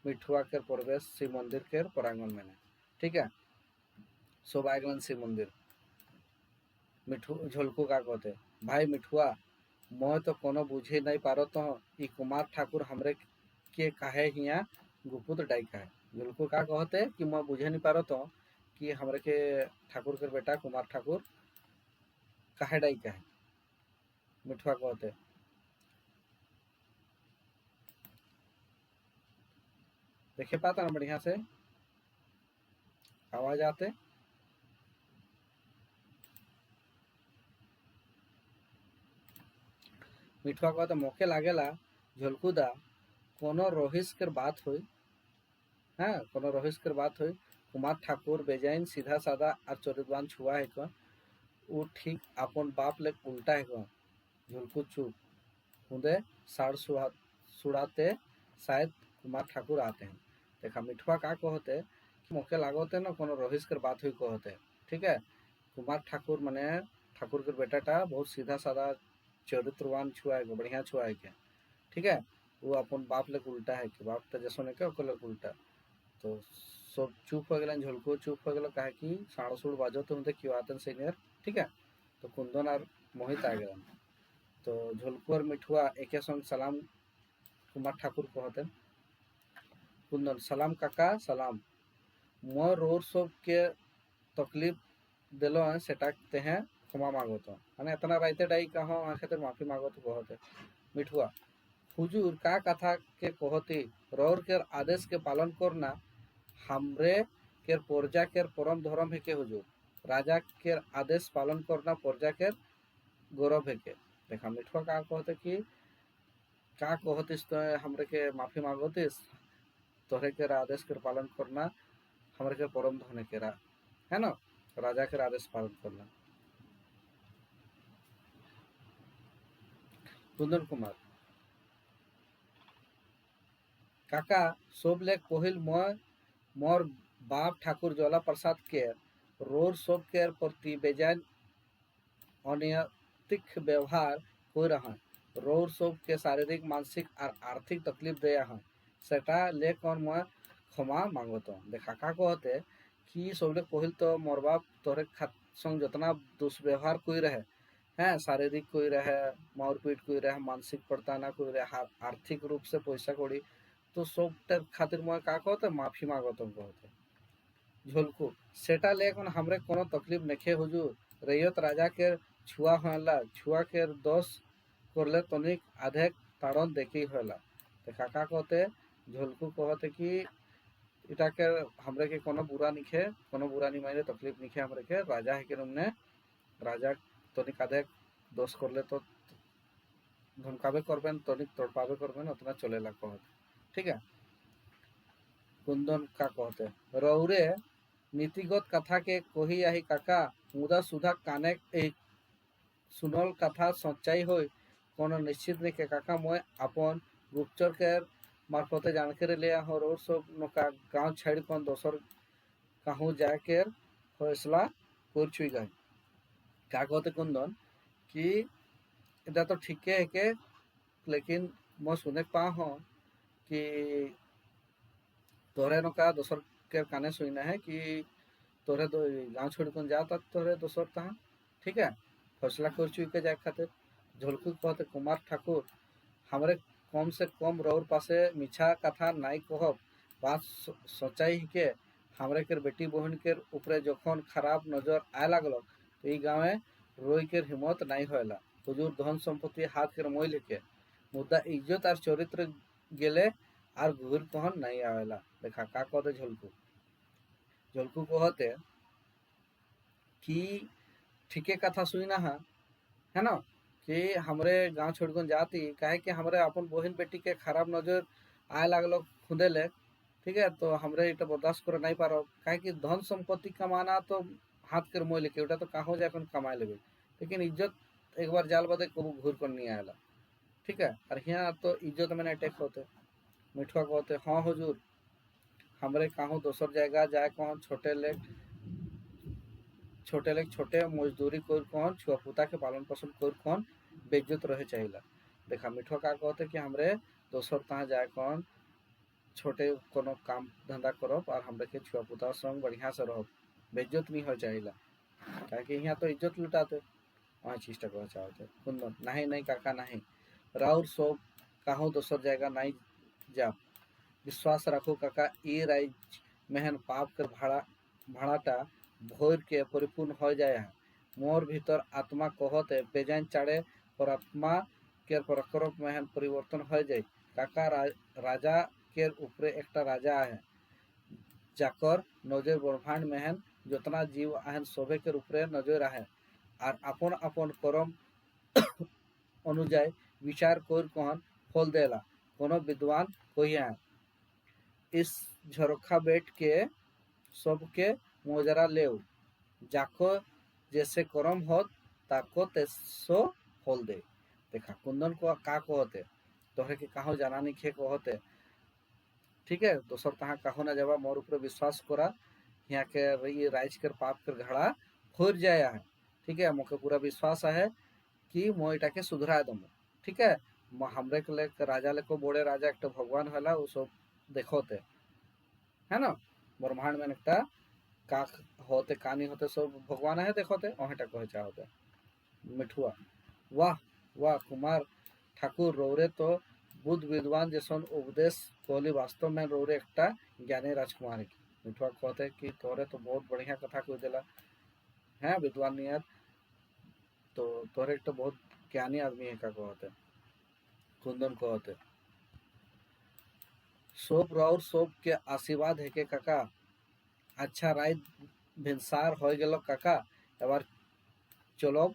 मिठुआ केर प्रवेश शिव मंदिर केर प्रांगण में ठीक है सब आगलन शिव मंदिर मिठू झलकू का कहते भाई मिठुआ मैं तो कोनो बुझे नहीं पारो तो ई कुमार ठाकुर हमरे के काहे हिया गुपुत डाइका है। झलकू का कहते कि मैं बुझे नहीं पारो तो कि हमरे के ठाकुर के बेटा कुमार ठाकुर काहे डाइका है। मिठुआ कहते देखे पाता ना बढ़िया से आवाज आते मिठुआ कहते मौके लागेला झलकुदा कोनो रोहिस के बात हुई हाँ कोनो रोहिस के बात हुई कुमार ठाकुर बेजाइन सीधा साधा और चरित्रवान छुआ है को वो ठीक अपन बाप ले उल्टा है को झलकू चुप हुदे साड़ सुड़ाते शायद कुमार ठाकुर आते हैं। देखा मिठुआ का कहते मौके लागोते ना कोनो रोहिस के बात हुई कहते ठीक है। कुमार ठाकुर माने ठाकुर के बेटाटा बहुत सीधा साधा चरित्रवान छुआ है बढ़िया छुआ है क्या ठीक है। वो अपन बाप ले उल्टा है कि बाप तो जैसो ने क्या उल्टा तो सब चुप हो गए झलको चुप हो गए कहे कि साड़ सुड़ बाजो तो उनते क्यों आते सीनियर ठीक है। तो कुंदन और मोहित आ गए तो झलको और मिठुआ एक संग सलाम कुमार ठाकुर कहते कुंदन सलाम काका सलाम मोर रोर सब के तकलीफ दिलो है सेटाते हैं क्षमा मांगो तो मैंने इतना राइते डाई कहो खातिर माफी मांगो तो कहते मिठुआ हुजूर का कथा के कहती रौर के आदेश के पालन करना हमरे के प्रजा के परम धर्म है के हुजूर राजा के आदेश पालन करना प्रजा के गौरव है के। देखा मिठुआ का कहते कि का कहतीस तो हमरे के माफी मांगोतीस तोहरे के आदेश के पालन करना हमरे के परम धन के है ना राजा के आदेश पालन करना। कुंदन कुमार काका सब लेख पहिल मोर बाप ठाकुर ज्वाला प्रसाद के रोर सब के प्रति बेजान अनैतिक व्यवहार हो रहा रोर सब के शारीरिक मानसिक और आर्थिक तकलीफ दिया है सेटा लेकर मैं क्षमा मांगतो। देखा का कहते कि सब लोग पहिल तो मोर बाप तोहरे संग जितना दुष्व्यवहार कोई रहे हैं शारीरिक कोई रहे मारपीट कोई रहे मानसिक प्रताड़ना कोई रहे आर्थिक रूप से पैसा कौड़ी तो सब खातिर मैं का कहते माफी मांगतो कहते। झलकू सेटा लेकिन हमरे कोनो तकलीफ नखे हुजूर रैयत राजा के छुआ होला छुआ के दोष करले तनिक आधेक ताड़न देखी होला। तो काका कहते झलकू कहते कि इटा के हमरे के कोनो बुरा निखे कोनो बुरा नहीं माने तकलीफ निखे हमरे के राजा है के हमने राजा तनिक आधेक दोष करले तो धमकावे करबेन तनिक तड़पावे करबेन उतना चलेला कहते ठीक है। कुंदन का कहते रौरे नीतिगत कथा के कही आही काका मुदा सुधा काने सुनल कथा सच्चाई हो कोनो निश्चित नहीं के काका मैं अपन गुप्तचर के मार्फते जानकारी लिया और सब नौका गाँव छाड़ कौन दोसर कहूँ जाके फैसला कर चुई गए। क्या कहते कुंदन कि इधर तो ठीक है के लेकिन मैं सुने पा हूँ कि तोरे नौका दोसर के काने सुना है कि तोरे दो गाँव छोड़ कर जाता तोरे दोसर तहाँ ठीक है फैसला कर चुई के जाए खातिर। झलकू कहते कुमार ठाकुर हमरे कम से कम रौर पासे मिछा कथा नाई कहब बात सच्चाई के हमरे के बेटी बहन के ऊपर जखन खराब नजर आए लागल तो ई गाँवे रोई के हिम्मत नहीं होएला। हुजूर धन सम्पत्ति हाथ के मोई लेके मुद्दा इज्जत और चरित्र गेले और घूर कहन नहीं आवेला। देखा का कहते झलकू, झलकू कहते कि ठीके कथा सुई ना है ना, कि हमरे गांव छोड़कर जाती काहे कि हमरे अपन बहन बेटी के खराब नजर आए लागलो खुदे ले। ठीक है, तो हमरे इटा बर्दाश्त कर नहीं पारो काहे कि धन संपत्ति कमाना तो हाथ कर मोह लेके उटा तो कहाँ जाए कमा लेबे, लेकिन इज्जत एक बार जाल बदे कबू घूर कर नहीं आएला। ठीक है, और यहाँ तो इज्जत में अटैक होते। मिठुआ कहते हाँ हुजूर, हमरे कहूँ दोसर जगह जाए कहूँ छोटे लेक छोटे मजदूरी कर कौन छुआ पुता के पालन पोषण कर कौन बेइज्जत रहे चाहिए। देखा मिठुआ का कहते कि हमरे दोसर तहाँ जाए कौन छोटे कोनो काम धंधा करब और हमरे के छुआ पुता संग बढ़िया से रहो, बेइज्जत नहीं हो चाहिए। क्या कि यहाँ तो इज्जत लुटाते वहाँ चीज़टा कह चाहते कुंदन नहीं नहीं काका नहीं, राउर सब कहूँ दोसर जगह नहीं जा, विश्वास रखो काका ई राइज मेहन पाप कर भाड़ाटा भोर के परिपूर्ण हो जाए है। मोर भीतर आत्मा कहते बेजान चाड़े और आत्मा के प्रकोप मेहन परिवर्तन हो जाए। काका राजा के ऊपरे एक राजा है जाकर नजर ब्रह्मांड मेहन जितना जीव आहन सोभे के ऊपरे नजर आहे और अपन अपन कर्म अनुजाई विचार कर कहन फल देला। कोनो विद्वान कहिया इस झरोखा बैठ के सबके मोजरा लेव, जाको जैसे कर्म हो ताको तेसो फल दे। देखा कुंदन को का कहते तोहरे के कहो जाना नहीं खे कहते। ठीक है, दोसर तहाँ कहो ना जब मोर ऊपर विश्वास करा यहाँ के राइज कर पाप कर घड़ा खोर जाया है। ठीक है, मोके पूरा विश्वास है कि मो इटा के सुधरा दम। ठीक है, हमरे के ले राजा ले को बड़े राजा एक भगवान होला वो सब देखोते है ना, ब्रह्मांड में एक का होते कहानी होते सब भगवान है देखोते वहीटा कहे चाहते। मिठुआ वाह वाह कुमार ठाकुर रौरे तो बुद्ध विद्वान जैसन उपदेश कहली, वास्तव में रौरे एक ज्ञानी राजकुमार है। मिठुआ कहते कि तोरे तो बहुत बढ़िया कथा कह दिला है विद्वान नियर, तो तोरे एक तो बहुत ज्ञानी आदमी है का कहते। कुंदन कहते सोप रौर सोप के आशीर्वाद है के काका, अच्छा राय भिनसार हो गल काका, एबार चलो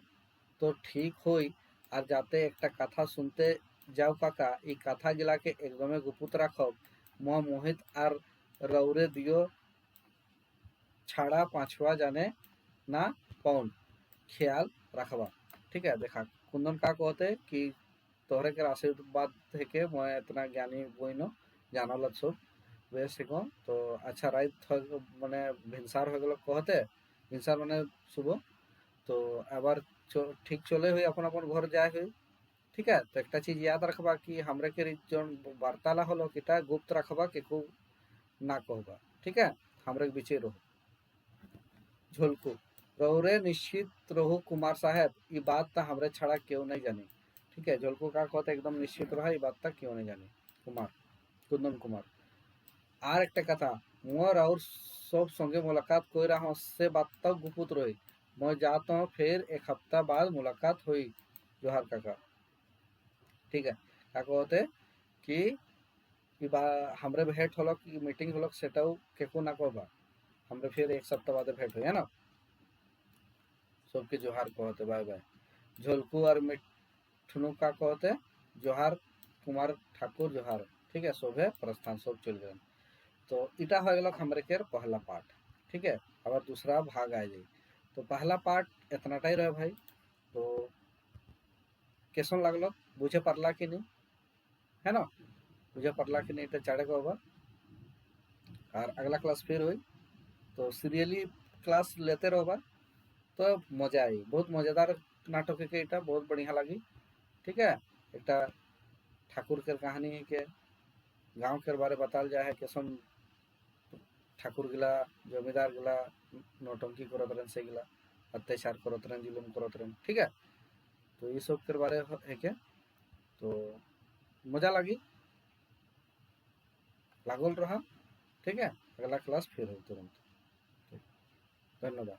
तो ठीक होई और जाते एक कथा सुनते जाओ काका। ई कथा गिला के एकदमे गुपुत रखब, मोह मोहित और रौरे दियो छाड़ा पांचवा जाने ना कौन ख्याल रखबा। ठीक है, देखा कुंदन का कहते कि तोहरे के आशीर्वाद है के मैं इतना ज्ञानी बोइनो जानल सब वैसे को तो अच्छा रात मैंने भिनसार हो गल कहते भिनसार मैंने सुबह तो आबार ठीक चले हुई अपन अपन घर जाए हुई। ठीक है, तो एक चीज याद रखबा कि हमरे के जो वार्ताला हलो किटा गुप्त रखबा के को ना कहबा। ठीक है, हमरे के बीचे रहो। झोलकू रौरे निश्चित रहो कुमार साहब, ये बात तो हमरे छड़ा क्यों नहीं जानी। ठीक है, झोलकू का कहते एकदम निश्चित रहा, ये बात तक क्यों नहीं जानी कुमार कुंदन कुमार। और एक कथा मोर और सब संगे मुलाकात कोई रहा से बात तक गुपुत रही, मैं जाता हूँ फिर एक हफ्ता बाद मुलाकात हुई जोहार काका। ठीक है, का कहते कि हमरे भेंट हलक मीटिंग हलक सेटाও केको ना कहबा, हमरे फिर एक सप्ताह बाद भेंट हुई है ना। सबके जोहार कहते बाय बाय। झोलकू और मिठनू का कहते जोहार कुमार ठाकुर जोहार। ठीक है, शोभे प्रस्थान सब चल गए। तो इटा हो गल हमरे के पहला पार्ट। ठीक है, अब दूसरा भाग आ जाए। तो पहला पार्ट इतनाटाई रहे भाई, तो कैसन लगल बुझे पारला कि नहीं है ना, बुझे पारला कि नहीं तो चाड़े को होगा। और अगला क्लास फिर हुई तो सीरियली क्लास लेते रहो तो मजा आई, बहुत मजेदार नाटक है के इटा बहुत बढ़िया लगी। ठीक है, एक ठाकुर के कहानी है के गाँव के बारे बताल जाए है कैसन ठाकुर गिला जमींदार गिला नौटंकी करत रहन से गिला अत्याचार करत रहन जुलुम करत रहन। ठीक है, तो ये सब के बारे है के तो मजा लगी लागल रहा। ठीक है, अगला क्लास फिर हो तुरंत। धन्यवाद।